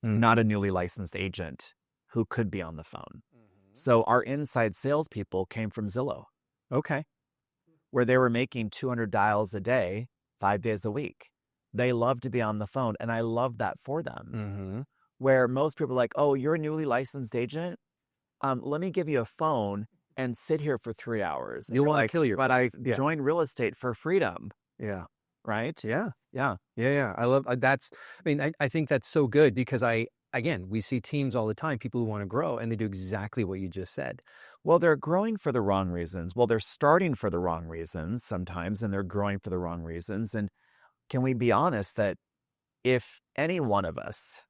not a newly licensed agent who could be on the phone. So our inside salespeople came from Zillow. Okay. Where they were making 200 dials a day, 5 days a week. They love to be on the phone, and I love that for them. Where most people are like, oh, you're a newly licensed agent? Let me give you a phone and sit here for 3 hours. You'll want to kill your. But I joined real estate for freedom. Yeah. Right? Yeah. I love that's. I mean, I think that's so good because we see teams all the time, people who want to grow, and they do exactly what you just said. Well, they're growing for the wrong reasons. Well, they're starting for the wrong reasons sometimes, and they're growing for the wrong reasons. And can we be honest that if any one of us,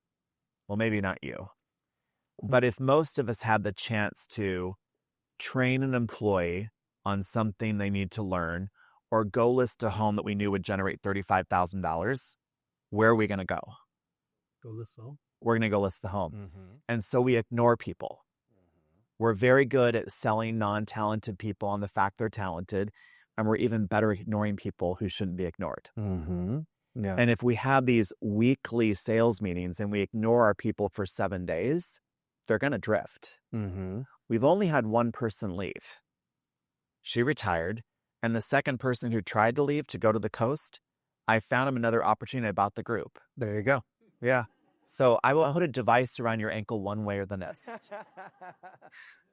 well, maybe not you, but if most of us had the chance to train an employee on something they need to learn or go list a home that we knew would generate $35,000, where are we going to go? Go list the home. We're going to go list the home. And so we ignore people. We're very good at selling non-talented people on the fact they're talented. And we're even better at ignoring people who shouldn't be ignored. Yeah. And if we have these weekly sales meetings and we ignore our people for 7 days, they're going to drift. We've only had one person leave. She retired. And the second person who tried to leave to go to the coast, I found him another opportunity about the group. There you go. Yeah. So I will put a device around your ankle one way or the next.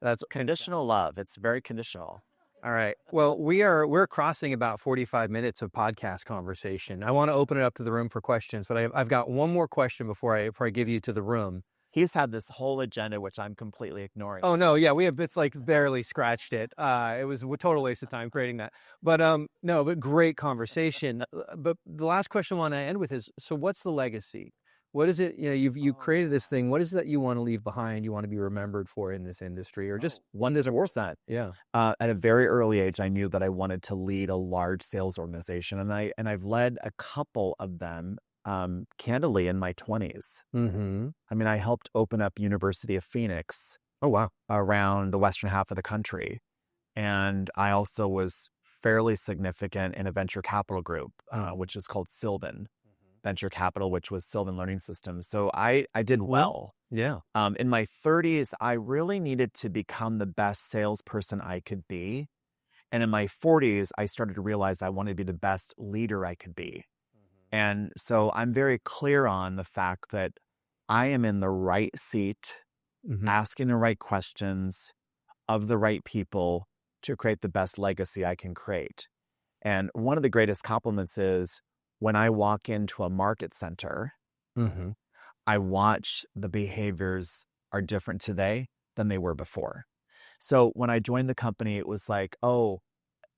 That's conditional love. It's very conditional. All right. Well, we're crossing about 45 minutes of podcast conversation. I want to open it up to the room for questions, but I've got one more question before I give you to the room. He's had this whole agenda, which I'm completely ignoring. Oh no, yeah, it's like barely scratched it. It was a total waste of time creating that. But but great conversation. But the last question I want to end with is: so what's the legacy? What is it, you've created this thing. What is it that you want to leave behind, you want to be remembered for in this industry, or just one that's worth that? Yeah. At a very early age, I knew that I wanted to lead a large sales organization, and I've led a couple of them, candidly, in my 20s. Mm-hmm. I mean, I helped open up University of Phoenix Oh, wow. around the western half of the country, and I also was fairly significant in a venture capital group, which is called Sylvan Venture Capital, which was Sylvan Learning Systems. So I did well. Yeah. In my 30s, I really needed to become the best salesperson I could be. And in my 40s, I started to realize I wanted to be the best leader I could be. And so I'm very clear on the fact that I am in the right seat, Mm-hmm. asking the right questions of the right people to create the best legacy I can create. And one of the greatest compliments is when I walk into a market center, Mm-hmm. I watch the behaviors are different today than they were before. So when I joined the company, it was like, oh,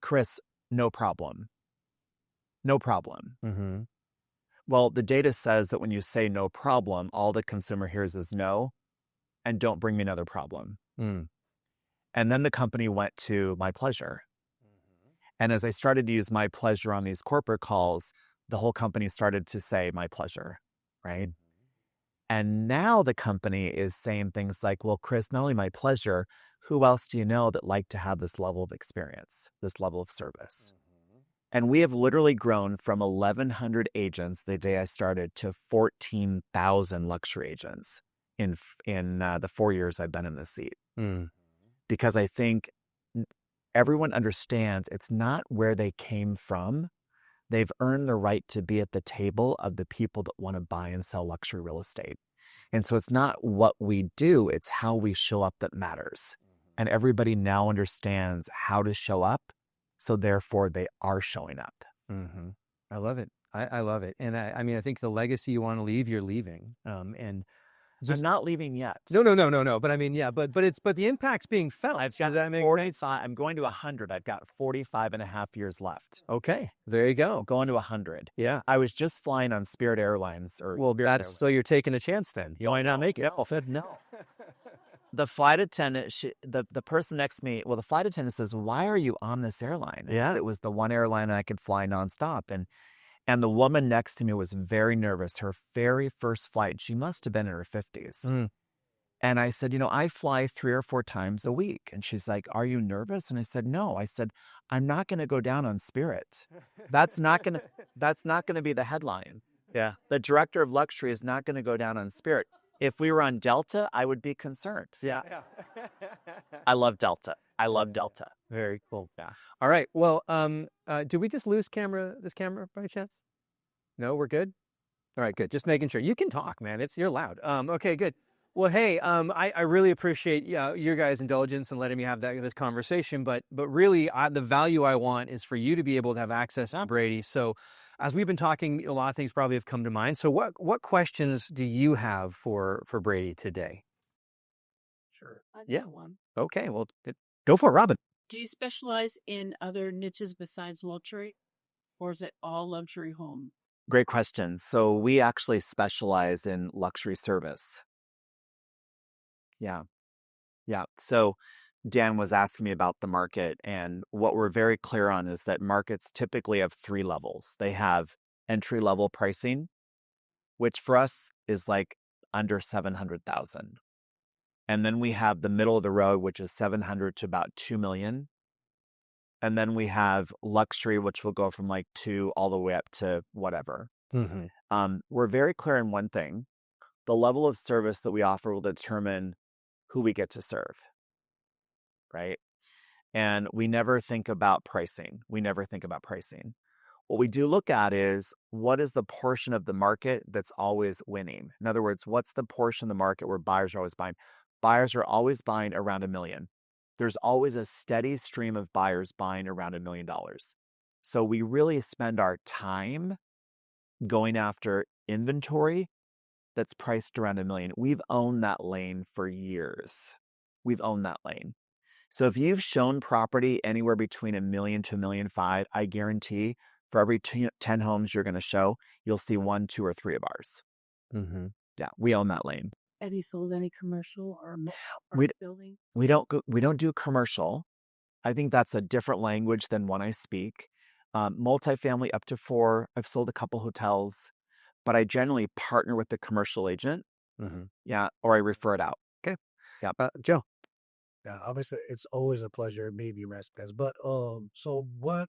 Chris, no problem. No problem. Mm-hmm. Well, the data says that when you say no problem, all the consumer hears is no, and don't bring me another problem. Mm. And then the company went to my pleasure. And as I started to use my pleasure on these corporate calls, the whole company started to say my pleasure, right? And now the company is saying things like, well, Chris, not only my pleasure, who else do you know that like to have this level of experience, this level of service? And we have literally grown from 1,100 agents the day I started to 14,000 luxury agents in the 4 years I've been in this seat. Mm. Because I think everyone understands it's not where they came from. They've earned the right to be at the table of the people that want to buy and sell luxury real estate. And so it's not what we do, it's how we show up that matters. And everybody now understands how to show up. So therefore they are showing up. Mm-hmm. I love it. I love it. And I mean, I think the legacy you want to leave, you're leaving. And I'm not leaving yet. No. But I mean, yeah, but the impact's being felt. I've got Does that make 40, sense? I'm going to 100. I've got 45 and a half years left. Okay. There you go. Going to 100. Yeah. I was just flying on Spirit Airlines. Well, so you're taking a chance then. You might not make it. No. The flight attendant, the person next to me, the flight attendant says, why are you on this airline? Yeah. It was the one airline I could fly nonstop. And the woman next to me was very nervous. Her very first flight, she must have been in her 50s. Mm. And I said, I fly 3 or 4 times a week. And she's like, are you nervous? And I said, no. I said, I'm not going to go down on Spirit. That's not going to be the headline. Yeah. The director of luxury is not going to go down on Spirit. If we were on Delta, I would be concerned. Yeah. I love Delta. I love Delta. Very cool. Yeah. All right. Well, did we just lose this camera by chance? No, we're good. All right, good. Just making sure. You can talk, man. You're loud. Okay, good. Well, hey, I really appreciate your guys' indulgence and letting me have this conversation. But really, the value I want is for you to be able to have access to Brady. So, as we've been talking, a lot of things probably have come to mind. So, what questions do you have for Brady today? Sure. Yeah. One. Okay. Well, go for it, Robin. Do you specialize in other niches besides luxury, or is it all luxury home? Great question. So we actually specialize in luxury service. Yeah. So Dan was asking me about the market, and what we're very clear on is that markets typically have 3 levels. They have entry-level pricing, which for us is like under 700,000. And then we have the middle of the road, which is 700 to about 2 million. And then we have luxury, which will go from like 2 all the way up to whatever. Mm-hmm. We're very clear in one thing. The level of service that we offer will determine who we get to serve, right? And we never think about pricing. What we do look at is what is the portion of the market that's always winning? In other words, what's the portion of the market where buyers are always buying? Buyers are always buying around $1 million. There's always a steady stream of buyers buying around $1 million. So we really spend our time going after inventory that's priced around $1 million. We've owned that lane for years. So if you've shown property anywhere between $1 million to $1.5 million, I guarantee for every 10 homes you're going to show, you'll see 1, 2, or 3 of ours. Mm-hmm. Yeah, we own that lane. Have you sold any commercial or We building? we don't do commercial. I think that's a different language than one I speak. Multifamily up to 4. I've sold a couple hotels, but I generally partner with the commercial agent. Mm-hmm. Yeah, or I refer it out. Okay. Yeah. Joe. Yeah, obviously, it's always a pleasure, maybe respects. But so what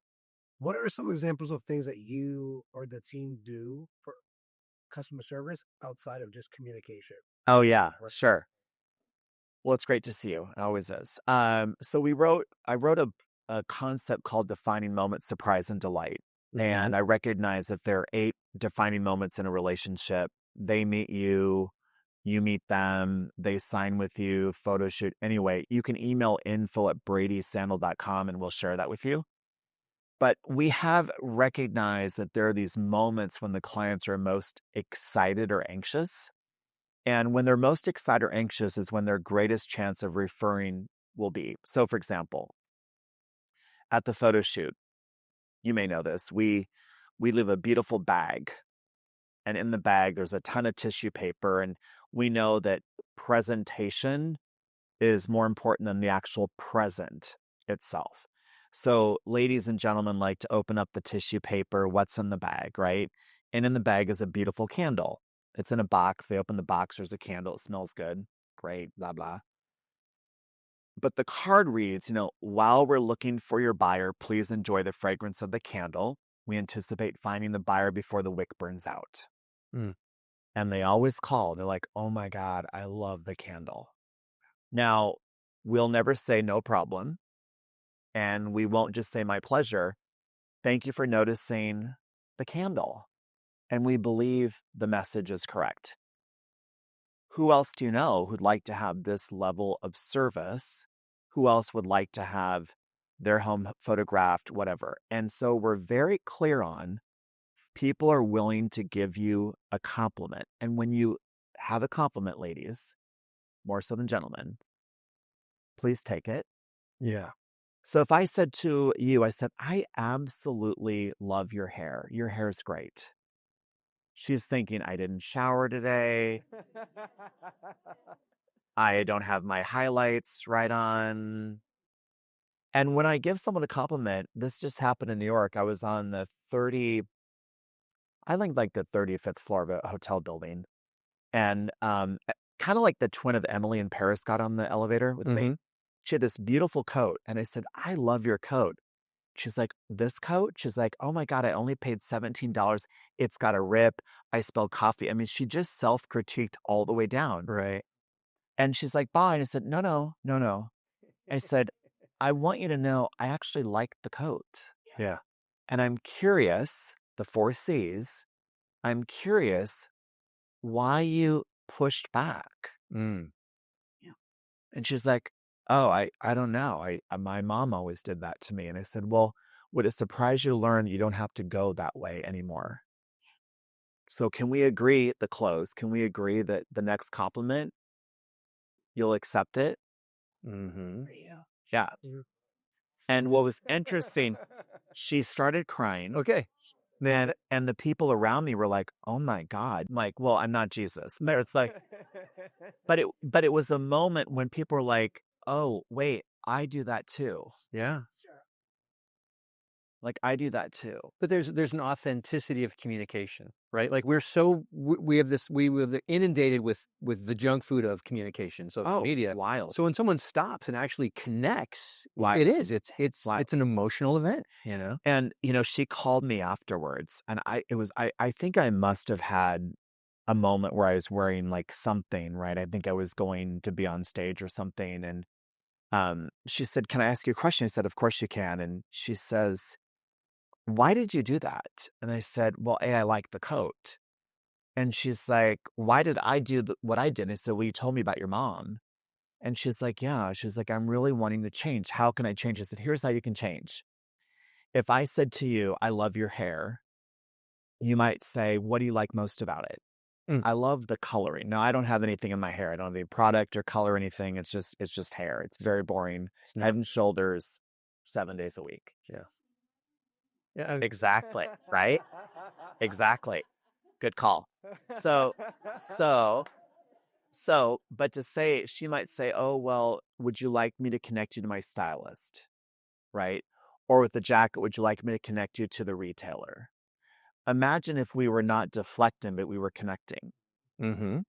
are some examples of things that you or the team do for customer service outside of just communication? Oh yeah, sure. Well, it's great to see you. It always is. So I wrote a concept called defining moments, surprise and delight. Mhm. And I recognize that there are 8 defining moments in a relationship. They meet you, you meet them, they sign with you, photo shoot. Anyway, you can email info@bradysandahl.com and we'll share that with you. But we have recognized that there are these moments when the clients are most excited or anxious. And when they're most excited or anxious is when their greatest chance of referring will be. So, for example, at the photo shoot, you may know this, we leave a beautiful bag. And in the bag, there's a ton of tissue paper. And we know that presentation is more important than the actual present itself. So, ladies and gentlemen like to open up the tissue paper. What's in the bag, right? And in the bag is a beautiful candle. It's in a box. They open the box. There's a candle. It smells good. Great, blah, blah. But the card reads, while we're looking for your buyer, please enjoy the fragrance of the candle. We anticipate finding the buyer before the wick burns out. Mm. And they always call. They're like, oh my God, I love the candle. Now, we'll never say no problem. And we won't just say my pleasure. Thank you for noticing the candle. And we believe the message is correct. Who else do you know who'd like to have this level of service? Who else would like to have their home photographed, whatever? And so we're very clear on people are willing to give you a compliment. And when you have a compliment, ladies, more so than gentlemen, please take it. Yeah. So if I said to you, I said, I absolutely love your hair. Your hair's great. She's thinking, I didn't shower today. I don't have my highlights right on. And when I give someone a compliment, this just happened in New York. I was on the 35th floor of a hotel building. And kind of like the twin of Emily in Paris got on the elevator with me. Mhm. She had this beautiful coat. And I said, I love your coat. She's like, this coat? She's like, oh my God, I only paid $17. It's got a rip. I spilled coffee. I mean, she just self-critiqued all the way down. Right. And she's like, bye. And I said, no. I said, I want you to know I actually like the coat. Yeah. And I'm curious, the 4 C's, I'm curious why you pushed back. Mm. And she's like, oh, I don't know. My mom always did that to me. And I said, well, would it surprise you to learn you don't have to go that way anymore? So can we agree the close? Can we agree that the next compliment, you'll accept it? Mm-hmm. Yeah. And what was interesting, she started crying. Okay. And the people around me were like, oh my God. I'm like, well, I'm not Jesus. It's like, but it was a moment when people were like, oh, wait, I do that too. Yeah. Like I do that too. But there's an authenticity of communication, right? Like we're inundated with the junk food of communication, social media. Wild. So when someone stops and actually connects, Wild. it's Wild. an emotional event, And she called me afterwards, and I think I must have had a moment where I was wearing like something, right? I think I was going to be on stage or something, and she said, "Can I ask you a question?" I said, "Of course you can." And she says, why did you do that? And I said, well, I like the coat. And she's like, why did I do what I did? And I said, well, you told me about your mom. And she's like, yeah. She's like, I'm really wanting to change. How can I change? I said, here's how you can change. If I said to you, I love your hair, you might say, what do you like most about it? Mm. I love the coloring. No, I don't have anything in my hair. I don't have any product or color or anything. It's just hair. It's very boring. Head and shoulders, 7 days a week. Yeah. Yeah. Exactly. Right? Exactly. Good call. So, so, but to say, she might say, oh, well, would you like me to connect you to my stylist? Right? Or with the jacket, would you like me to connect you to the retailer? Imagine if we were not deflecting, but we were connecting. Mm-hmm.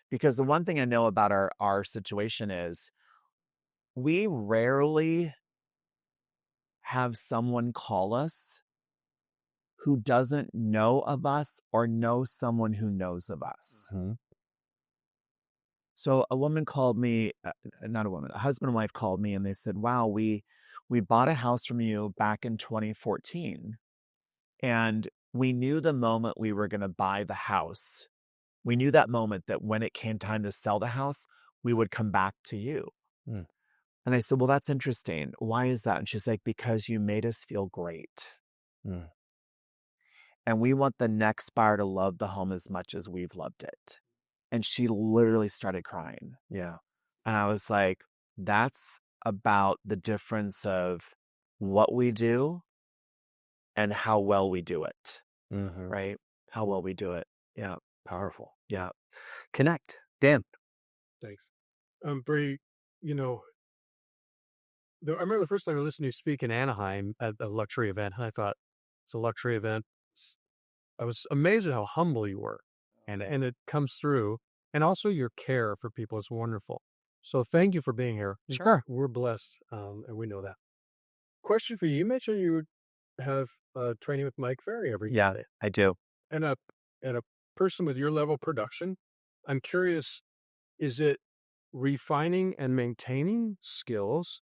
Because the one thing I know about our situation is we rarely have someone call us who doesn't know of us or know someone who knows of us. Mm-hmm. So a woman called me, not a woman, a husband and wife called me and they said, wow, we bought a house from you back in 2014. And we knew the moment we were going to buy the house, we knew that moment that when it came time to sell the house, we would come back to you. Mm. And I said, well, that's interesting. Why is that? And she's like, because you made us feel great. Mm. And we want the next buyer to love the home as much as we've loved it. And she literally started crying. Yeah. And I was like, that's about the difference of what we do and how well we do it. Mm-hmm. Right? How well we do it. Yeah. Powerful. Yeah. Connect. Dan. Thanks. Bree, you know, I remember the first time I listened to you speak in Anaheim at a luxury event. I thought it's a luxury event. I was amazed at how humble you were, and it comes through. And also your care for people is wonderful. So thank you for being here. Sure. We're blessed, and we know that. Question for you: you mentioned you have training with Mike Ferry every Yeah, day, I do. and a person with your level of production. I'm curious: is it refining and maintaining skills?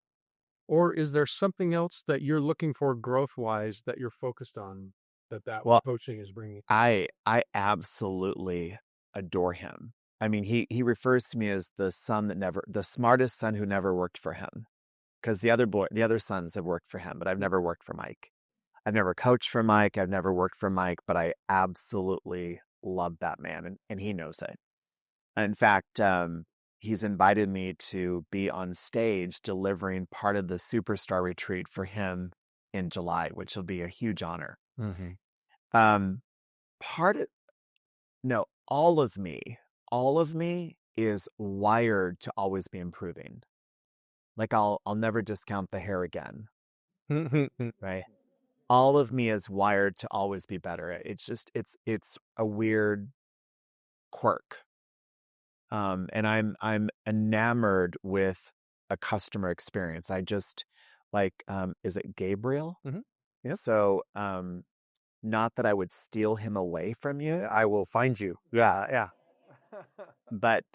Or is there something else that you're looking for growth-wise that you're focused on that Well, coaching is bringing? I absolutely adore him. I mean, he refers to me as the smartest son who never worked for him. Because the other sons have worked for him, but I've never worked for Mike. I've never coached for Mike. I've never worked for Mike, but I absolutely love that man, and he knows it. In fact, he's invited me to be on stage delivering part of the Superstar Retreat for him in July, which will be a huge honor. Mm-hmm. All of me is wired to always be improving. Like I'll never discount the hair again, right? All of me is wired to always be better. It's just it's a weird quirk. And I'm enamored with a customer experience. I just like is it Gabriel? Mm-hmm. Yep. So not that I would steal him away from you, I will find you. Yeah. but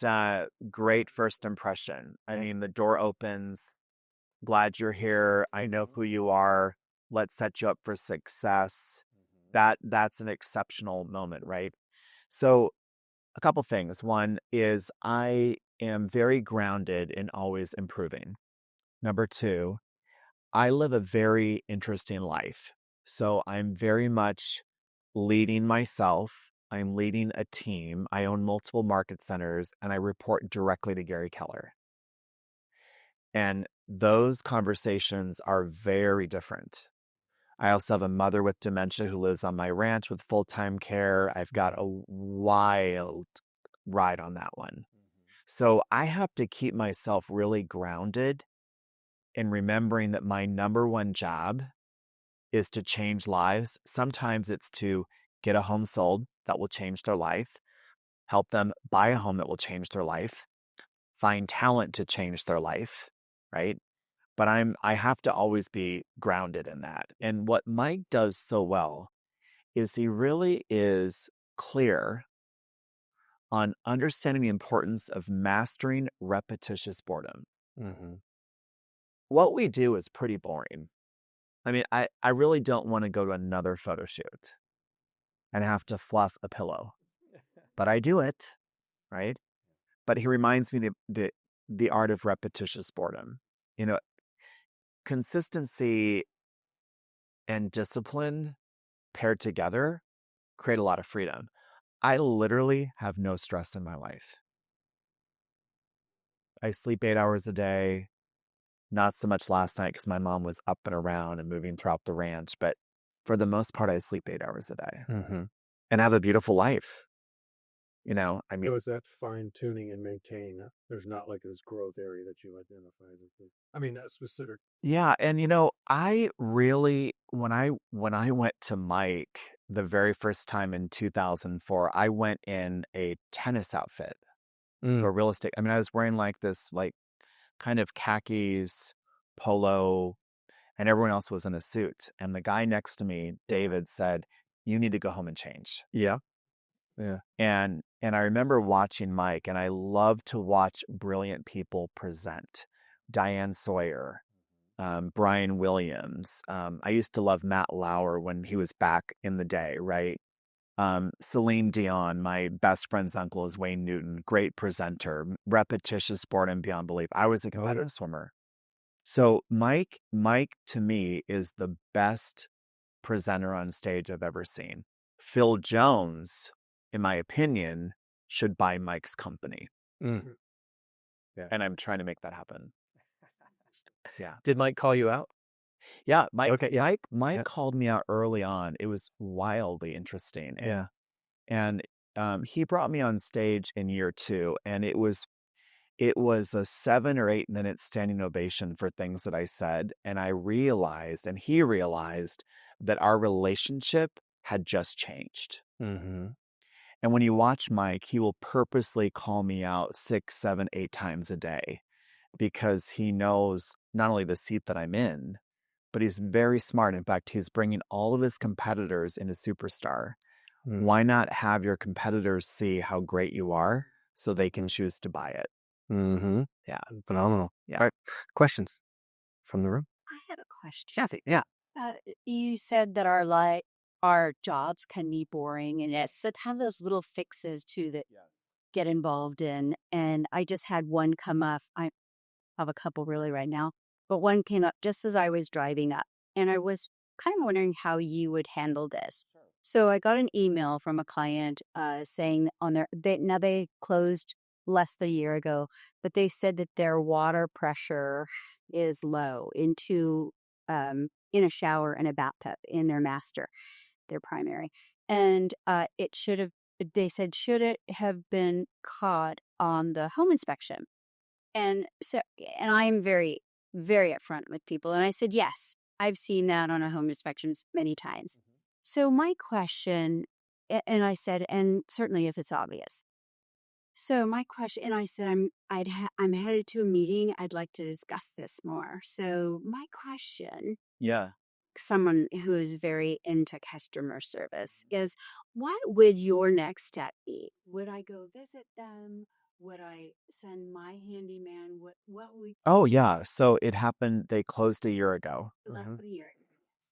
great first impression. I mean, the door opens. Glad you're here. I know who you are. Let's set you up for success. That's an exceptional moment, right? So a couple things. One is I am very grounded in always improving. Number two, I live a very interesting life. So I'm very much leading myself. I'm leading a team. I own multiple market centers and I report directly to Gary Keller. And those conversations are very different. I also have a mother with dementia who lives on my ranch with full-time care. I've got a wild ride on that one. So I have to keep myself really grounded in remembering that my number one job is to change lives. Sometimes it's to get a home sold that will change their life, help them buy a home that will change their life, find talent to change their life, right? But I have to always be grounded in that. And what Mike does so well is he really is clear on understanding the importance of mastering repetitious boredom. Mm-hmm. What we do is pretty boring. I mean, I really don't want to go to another photo shoot and have to fluff a pillow, but I do it, right? But he reminds me the art of repetitious boredom. You know, consistency and discipline paired together create a lot of freedom. I literally have no stress in my life. I sleep 8 hours a day. Not so much last night because my mom was up and around and moving throughout the ranch, but for the most part, I sleep 8 hours a day. Mm-hmm. and have a beautiful life. I It mean, was that fine tuning and maintain. There's not like this growth area that you identify as. I mean, that specific. yeah. And, I really, when I went to Mike the very first time in 2004, I went in a tennis outfit to a real estate. I mean, I was wearing like this, like kind of khakis, polo, and everyone else was in a suit. And the guy next to me, David, said, "You need to go home and change." Yeah. Yeah. And I remember watching Mike, and I love to watch brilliant people present. Diane Sawyer, Brian Williams. I used to love Matt Lauer when he was back in the day, right? Celine Dion, my best friend's uncle, is Wayne Newton, great presenter, repetitious sport and beyond belief. I was a competitive swimmer. So Mike to me is the best presenter on stage I've ever seen. Phil Jones, in my opinion, should buy Mike's company. Mm. Yeah. And I'm trying to make that happen. Yeah. Did Mike call you out? Yeah. Mike, Okay, yeah. Mike Yeah. called me out early on. It was wildly interesting. Yeah. And he brought me on stage in year 2, and it was a 7 or 8 minute standing ovation for things that I said. And I realized, and he realized, that our relationship had just changed. Mm-hmm. And when you watch Mike, he will purposely call me out 6, 7, 8 times a day because he knows not only the seat that I'm in, but he's very smart. In fact, he's bringing all of his competitors into Superstar. Mm. Why not have your competitors see how great you are so they can choose to buy it? Mm-hmm. Yeah. Phenomenal. Yeah. All right. Questions from the room? I had a question. Kathy. Yeah. You said that our jobs can be boring, and it's that have those little fixes too that get involved in. And I just had one come up. I have a couple really right now, but one came up just as I was driving up, and I was kind of wondering how you would handle this. So I got an email from a client saying on they closed less than a year ago, but they said that their water pressure is low in a shower and a bathtub in their master, their primary. And they said, should it have been caught on the home inspection? And I am very, very upfront with people. And I said, yes, I've seen that on a home inspections many times. So my question, and I said, and certainly if it's obvious. So my question, and I said, I'm headed to a meeting. I'd like to discuss this more. So my question, Yeah. someone who is very into customer service, is what would your next step be? Would I go visit them? Would I send my handyman? What would Oh, yeah. So it happened, they closed a year ago. left Mhm. a year?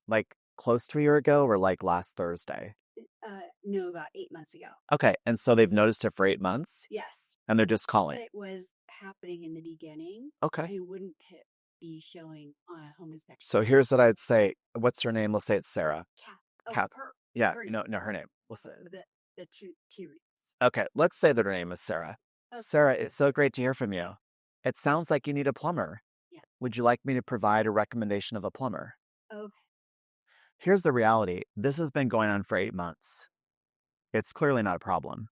Like close to a year ago or like last Thursday? No, about 8 months ago. Okay. And so they've noticed it for 8 months Yes, and they're just but calling. it was happening in the beginning. Okay. It wouldn't be showing on a home inspection. So here's what I'd say. What's her name? Let's say it's Sarah. Kat. Her. Yeah. her No, her name. Let's say. the two Tyrians. Okay. Let's say that her name is Sarah. Okay. Sarah, it's so great to hear from you. It sounds like you need a plumber. Yeah. Would you like me to provide a recommendation of a plumber? Okay. Here's the reality. This has been going on for 8 months. It's clearly not a problem.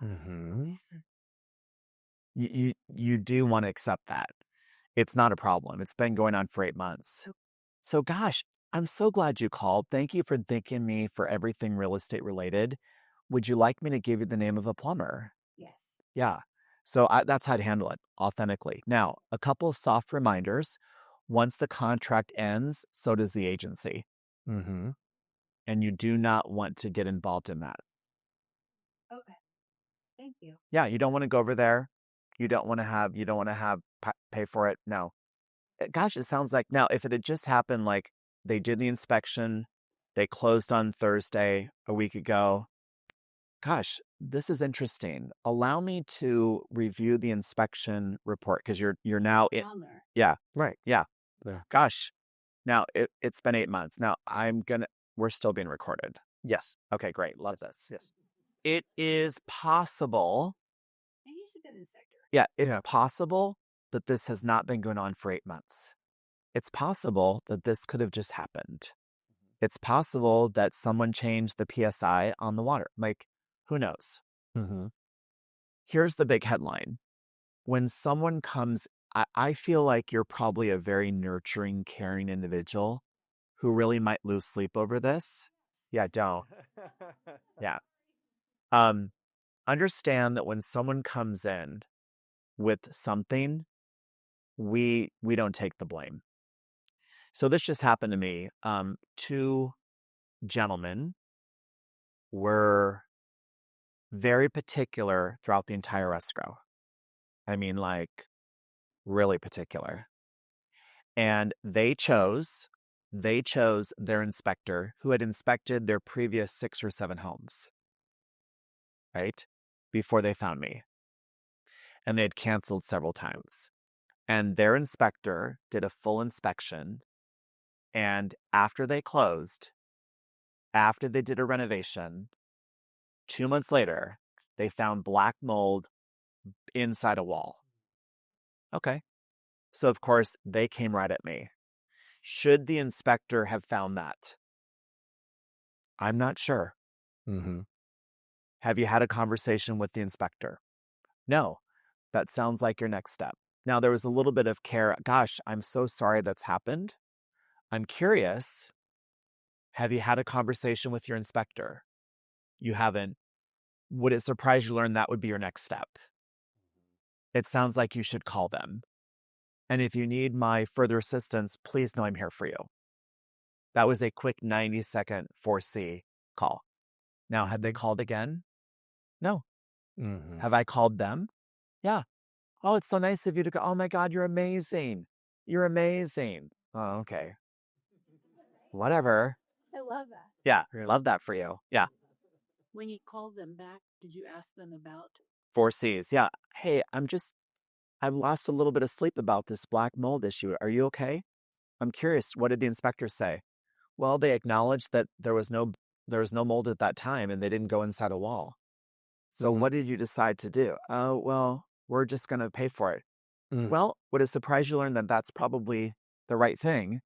Mm-hmm. You do want to accept that. It's not a problem. It's been going on for 8 months. So gosh, I'm so glad you called. Thank you for thanking me for everything real estate related. Would you like me to give you the name of a plumber? Yes. Yeah. So that's how to handle it authentically. Now, a couple of soft reminders. Once the contract ends, so does the agency. Mm-hmm. And you do not want to get involved in that. Okay. Thank you. Yeah, you don't want to go over there. You don't want to pay for it. No. Gosh, it sounds like now if it had just happened like they did the inspection, they closed on Thursday a week ago. Gosh, this is interesting. Allow me to review the inspection report because you're now in. On there. Yeah. Right. Yeah. Yeah. Gosh. Now it's been 8 months. Now we're still being recorded. Yes. Okay, great. Love this. Yes. It is possible. And he's a good inspector. Yeah, it's possible that this has not been going on for 8 months. It's possible that this could have just happened. It's possible that someone changed the PSI on the water. Like, who knows? Mm-hmm. Here's the big headline. When someone comes, I feel like you're probably a very nurturing, caring individual who really might lose sleep over this. Yeah, don't. Yeah. Understand that when someone comes in with something, we don't take the blame. So this just happened to me. Two gentlemen were very particular throughout the entire escrow. I mean, like, really particular. And they chose their inspector who had inspected their previous 6 or 7 homes, right? Before they found me. And they had canceled several times. And their inspector did a full inspection. And after they closed, after they did a renovation, 2 months later, they found black mold inside a wall. Okay. So, of course, they came right at me. Should the inspector have found that? I'm not sure. Mm-hmm. Have you had a conversation with the inspector? No. That sounds like your next step. Now, there was a little bit of care. Gosh, I'm so sorry that's happened. I'm curious. Have you had a conversation with your inspector? You haven't. Would it surprise you to learn that would be your next step? It sounds like you should call them. And if you need my further assistance, please know I'm here for you. That was a quick 90-second 4C call. Now, had they called again? No. Mm-hmm. Have I called them? Yeah. Oh, it's so nice of you to go. Oh my God, you're amazing. You're amazing. Oh, okay. Whatever. I love that. Yeah, Really? love that for you. Yeah. When you called them back, did you ask them about? 4Cs. Yeah. Hey, I've lost a little bit of sleep about this black mold issue. Are you okay? I'm curious. What did the inspector say? Well, they acknowledged that there was no mold at that time and they didn't go inside a wall. So Mhm. what did you decide to do? Oh, well, we're just going to pay for it. Mm. Well, would it surprise you to learn that that's probably the right thing?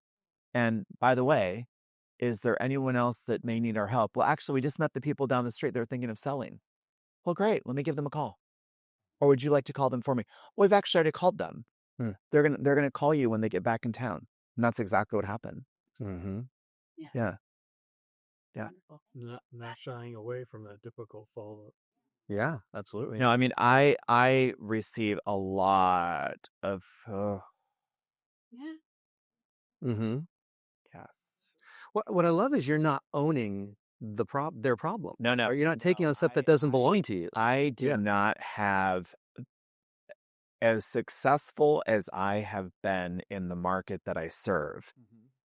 And by the way, is there anyone else that may need our help? Well, actually, we just met the people down the street. They're thinking of selling. Well, great. Let me give them a call. Or would you like to call them for me? Well, we've actually already called them. Hmm. They're gonna call you when they get back in town. And that's exactly what happened. Mm-hmm. Yeah. Yeah. Wonderful. Not shying away from that difficult follow-up. Yeah, absolutely. No, I mean, I receive a lot of Yeah. Mm-hmm. yes. What I love is you're not owning their problem. No. Or you're not taking on stuff that doesn't belong to you. I do Yeah. not have, as successful as I have been in the market that I serve,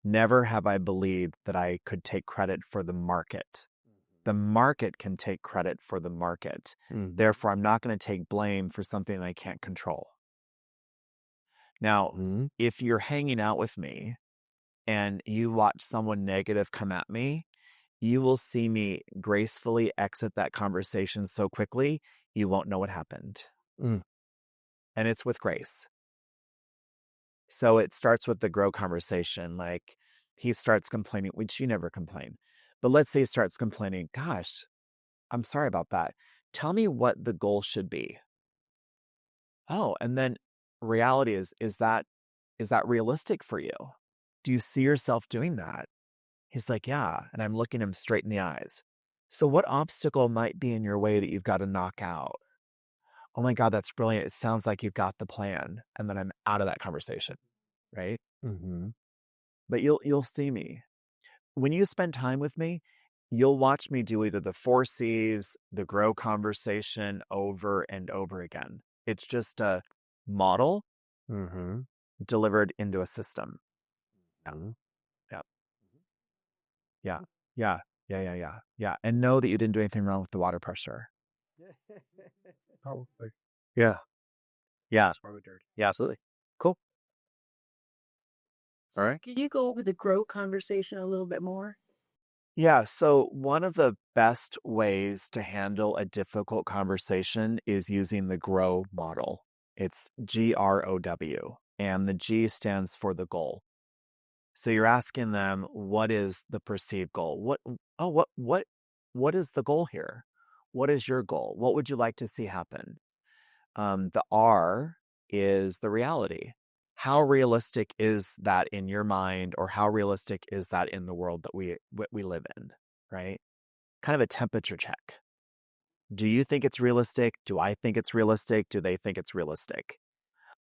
never have I believed that I could take credit for the market. The market can take credit for the market. Mhm. Therefore, I'm not going to take blame for something I can't control. Now, Mhm. if you're hanging out with me and you watch someone negative come at me, you will see me gracefully exit that conversation so quickly, you won't know what happened. Mm. And it's with grace. So it starts with the grow conversation. Like, he starts complaining, which you never complain. But let's say he starts complaining, gosh, I'm sorry about that. Tell me what the goal should be. Oh, and then reality is that realistic for you? Do you see yourself doing that? He's like, yeah. And I'm looking him straight in the eyes. So what obstacle might be in your way that you've got to knock out? Oh my God, that's brilliant. It sounds like you've got the plan. And then I'm out of that conversation, right? Mm-hmm. But you'll see me. When you spend time with me, you'll watch me do either the 4Cs, the grow conversation over and over again. It's just a model Mm-hmm. delivered into a system. Mhm. Yeah. Yeah. Yeah. And know that you didn't do anything wrong with the water pressure. Probably. Yeah. Yeah. It's probably dirty. Yeah. Absolutely. Cool. All right. Can you go over the grow conversation a little bit more? Yeah. So one of the best ways to handle a difficult conversation is using the GROW model. It's GROW, and the G stands for the goal. So you're asking them, what is the perceived goal? What is the goal here? What is your goal? What would you like to see happen? The R is the reality. How realistic is that in your mind, or how realistic is that in the world that we live in, right? Kind of a temperature check. Do you think it's realistic? Do I think it's realistic? Do they think it's realistic?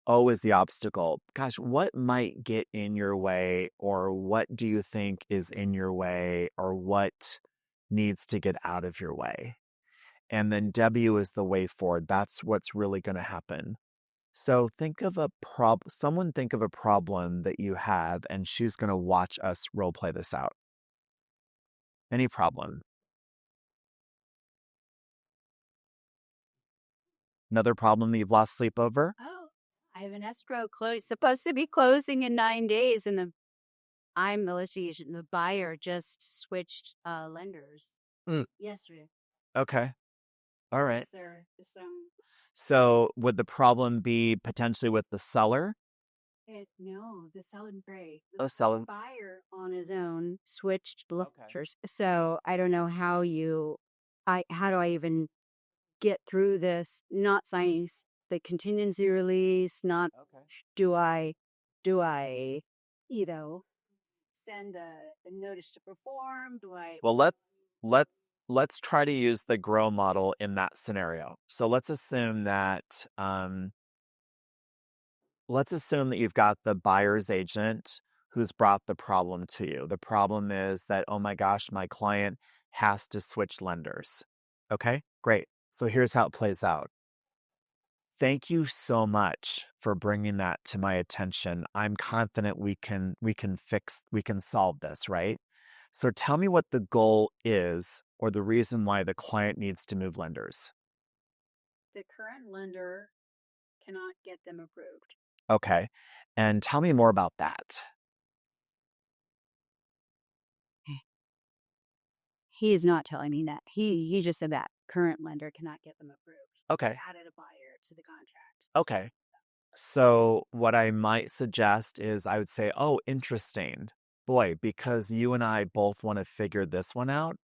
O is the obstacle. Gosh, what might get in your way, or what do you think is in your way, or what needs to get out of your way? And then W is the way forward. That's what's really going to happen. So think of someone think of a problem that you have, and she's going to watch us role play this out. Any problem? Another problem that you've lost sleep over? Oh, I have an escrow supposed to be closing in 9 days, and I'm the listing agent. The buyer just switched lenders yesterday. Okay. All right. Is there some? So would the problem be potentially with the seller? No, the seller Gray. Oh, seller. The buyer on his own switched lenders. So I don't know how how do I even get through this? Not signing the contingency release. Not do I, you know, send a notice to perform? Do I? Well, let's try to use the grow model in that scenario. So let's assume that you've got the buyer's agent who's brought the problem to you. The problem is that, oh my gosh, my client has to switch lenders. Okay, great. So here's how it plays out. Thank you so much for bringing that to my attention. I'm confident we can solve this, right? So tell me what the goal is, or the reason why the client needs to move lenders. The current lender cannot get them approved. Okay. And tell me more about that. He is not telling me that. He just said that current lender cannot get them approved. Okay. They added a buyer to the contract. Okay. So what I might suggest is I would say, oh, interesting. Boy, because you and I both want to figure this one out,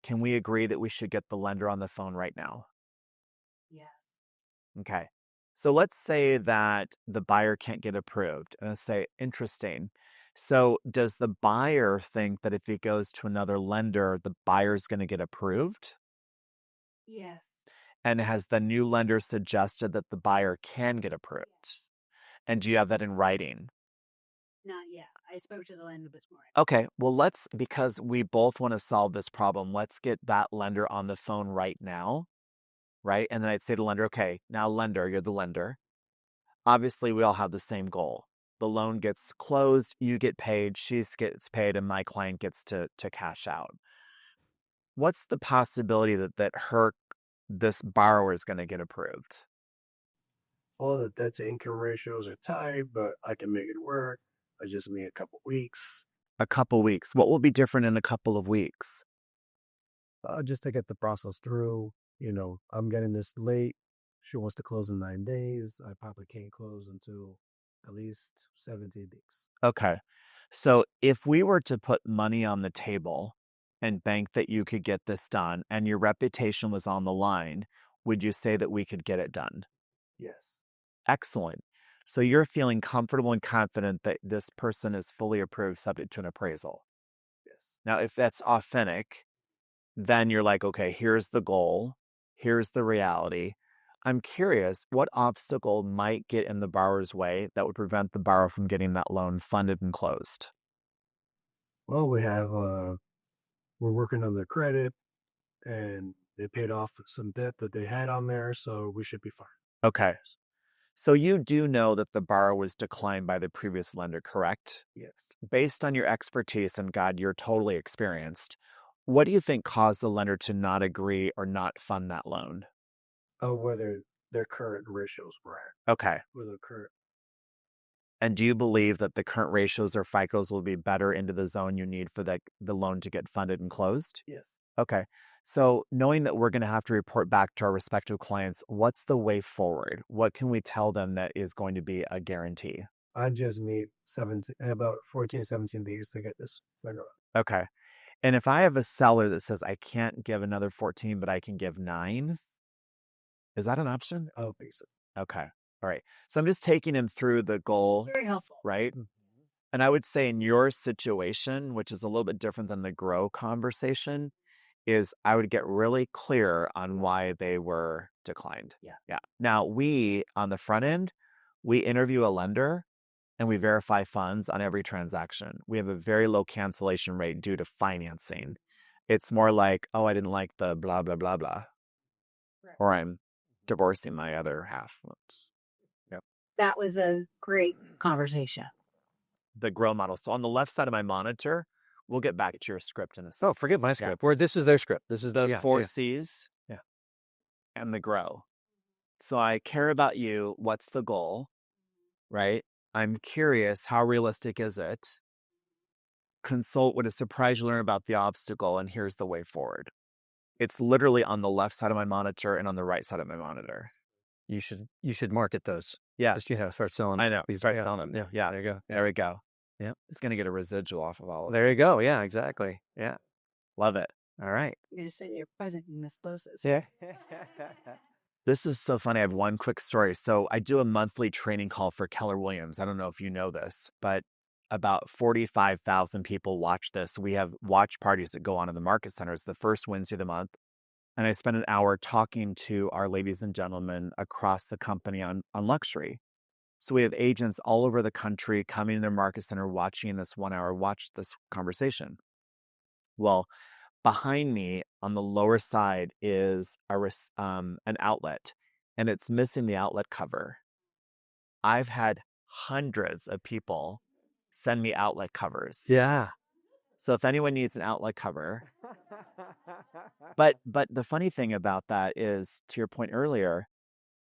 can we agree that we should get the lender on the phone right now? Yes. Okay. So let's say that the buyer can't get approved. And I say, interesting. So does the buyer think that if he goes to another lender, the buyer's going to get approved? Yes. And has the new lender suggested that the buyer can get approved? Yes. And do you have that in writing? Not yet. I spoke to the lender this morning. Okay, well, because we both want to solve this problem, let's get that lender on the phone right now, right? And then I'd say to the lender, okay, now lender, you're the lender. Obviously, we all have the same goal. The loan gets closed, you get paid, she gets paid, and my client gets to cash out. What's the possibility that this borrower is going to get approved? All the debt to income ratios are tight, but I can make it work. I just need a couple weeks. A couple weeks. What will be different in a couple of weeks? Just to get the process through. I'm getting this late. She wants to close in 9 days. I probably can't close until at least 17 weeks. Okay. So if we were to put money on the table and bank that you could get this done and your reputation was on the line, would you say that we could get it done? Yes. Excellent. So you're feeling comfortable and confident that this person is fully approved subject to an appraisal. Yes. Now, if that's authentic, then you're like, okay, here's the goal. Here's the reality. I'm curious, what obstacle might get in the borrower's way that would prevent the borrower from getting that loan funded and closed? Well, we're working on the credit, and they paid off some debt that they had on there, so we should be fine. Okay. So you do know that the borrower was declined by the previous lender, correct? Yes. Based on your expertise, and God, you're totally experienced, what do you think caused the lender to not agree or not fund that loan? Whether their current ratios were at. Okay. Whether current. And do you believe that the current ratios or FICOs will be better into the zone you need for the loan to get funded and closed? Yes. Okay. So knowing that we're going to have to report back to our respective clients, what's the way forward? What can we tell them that is going to be a guarantee? I just need 17, about 14, 17 days to get this figured Okay. And if I have a seller that says I can't give another 14, but I can give 9, is that an option? out. I don't think so. Okay. All right. So I'm just taking him through the goal, Very helpful. right? And I would say in your situation, which is a little bit different than the grow conversation, is I would get really clear on why they were declined. Yeah. Now we, on the front end, we interview a lender and we verify funds on every transaction. We have a very low cancellation rate due to financing. It's more like, oh, I didn't like the blah, blah, blah, blah. Right. Or I'm divorcing my other half. Yep. That was a great conversation. The grow model. So on the left side of my monitor, we'll get back to your script in a second. Oh, forget my script. Where this is their script. This is The 4 yeah. C's Yeah. and the grow. So I care about you. What's the goal? Right? I'm curious, how realistic is it? Consult what a surprise you learn about the obstacle, and here's the way forward. It's literally on the left side of my monitor and on the right side of my monitor. You should market those. Yeah. Just start selling. I know. These, Start yeah. selling them. Yeah. There you go. There we go. Yeah. It's going to get a residual off of all of it. There you go. Yeah, exactly. Yeah. Love it. All right. I'm going to send you a present in this closes. Yeah. This is so funny. I have one quick story. So I do a monthly training call for Keller Williams. I don't know if you know this, but about 45,000 people watch this. We have watch parties that go on in the market centers the first Wednesday of the month. And I spend an hour talking to our ladies and gentlemen across the company on luxury. So we have agents all over the country coming to their market center, watching this 1 hour, watch this conversation. Well, behind me on the lower side is an outlet, and it's missing the outlet cover. I've had hundreds of people send me outlet covers. Yeah. So if anyone needs an outlet cover, but the funny thing about that is, to your point earlier,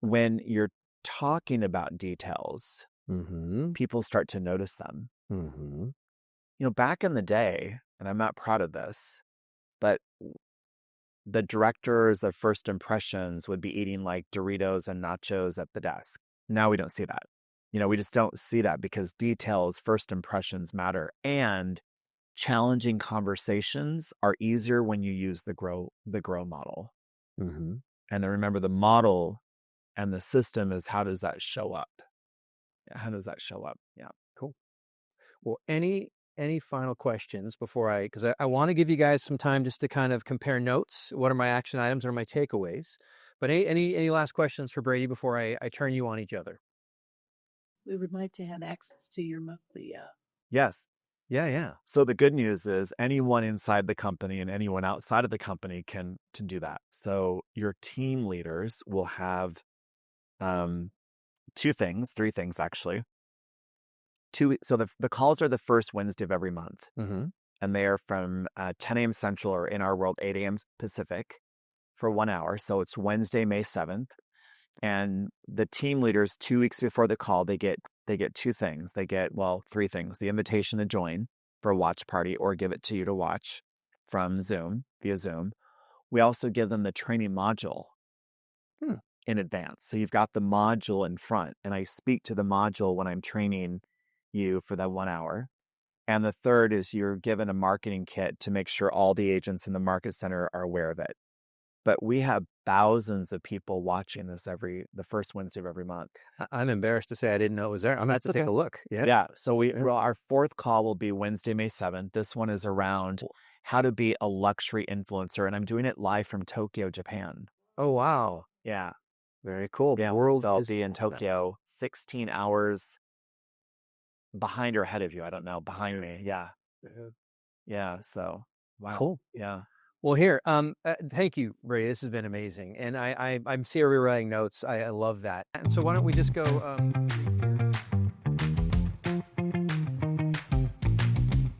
when you're talking about details, people start to notice them. Back in the day, and I'm not proud of this, but the directors of First Impressions would be eating like Doritos and nachos at the desk. Now we don't see that. We just don't see that because details, first impressions matter. And challenging conversations are easier when you use the grow model. And then remember, the model and the system is, how does that show up? How does that show up? Yeah. Cool. Well, any final questions before because I want to give you guys some time just to kind of compare notes. What are my action items? What are my takeaways? But any last questions for Brady before I turn you on each other? We would like to have access to your monthly. Yes. Yeah. So the good news is anyone inside the company and anyone outside of the company can do that. So your team leaders will have 3 things actually. So the calls are the first Wednesday of every month. And they are from 10 a.m. Central, or in our world, 8 a.m. Pacific, for 1 hour. So it's Wednesday, May 7th. And the team leaders, 2 weeks before the call, they get 2 things. They get, 3 things: the invitation to join for a watch party or give it to you to watch from via Zoom. We also give them the training module in advance. So you've got the module in front, and I speak to the module when I'm training you for that 1 hour. And the third is you're given a marketing kit to make sure all the agents in the market center are aware of it. But we have thousands of people watching this the first Wednesday of every month. I'm embarrassed to say I didn't know it was there. I'm going to have to take a look. Yeah. So our 4th call will be Wednesday, May 7th. This one is around how to be a luxury influencer. And I'm doing it live from Tokyo, Japan. Oh, wow. Yeah. Very cool. Yeah. I'll be in Tokyo 16 hours behind or ahead of you. I don't know. Behind me. Yeah. Yeah. So, wow. Cool. Yeah. Well, here, thank you, Brady. This has been amazing. And I'm rewriting notes. I love that. And so why don't we just go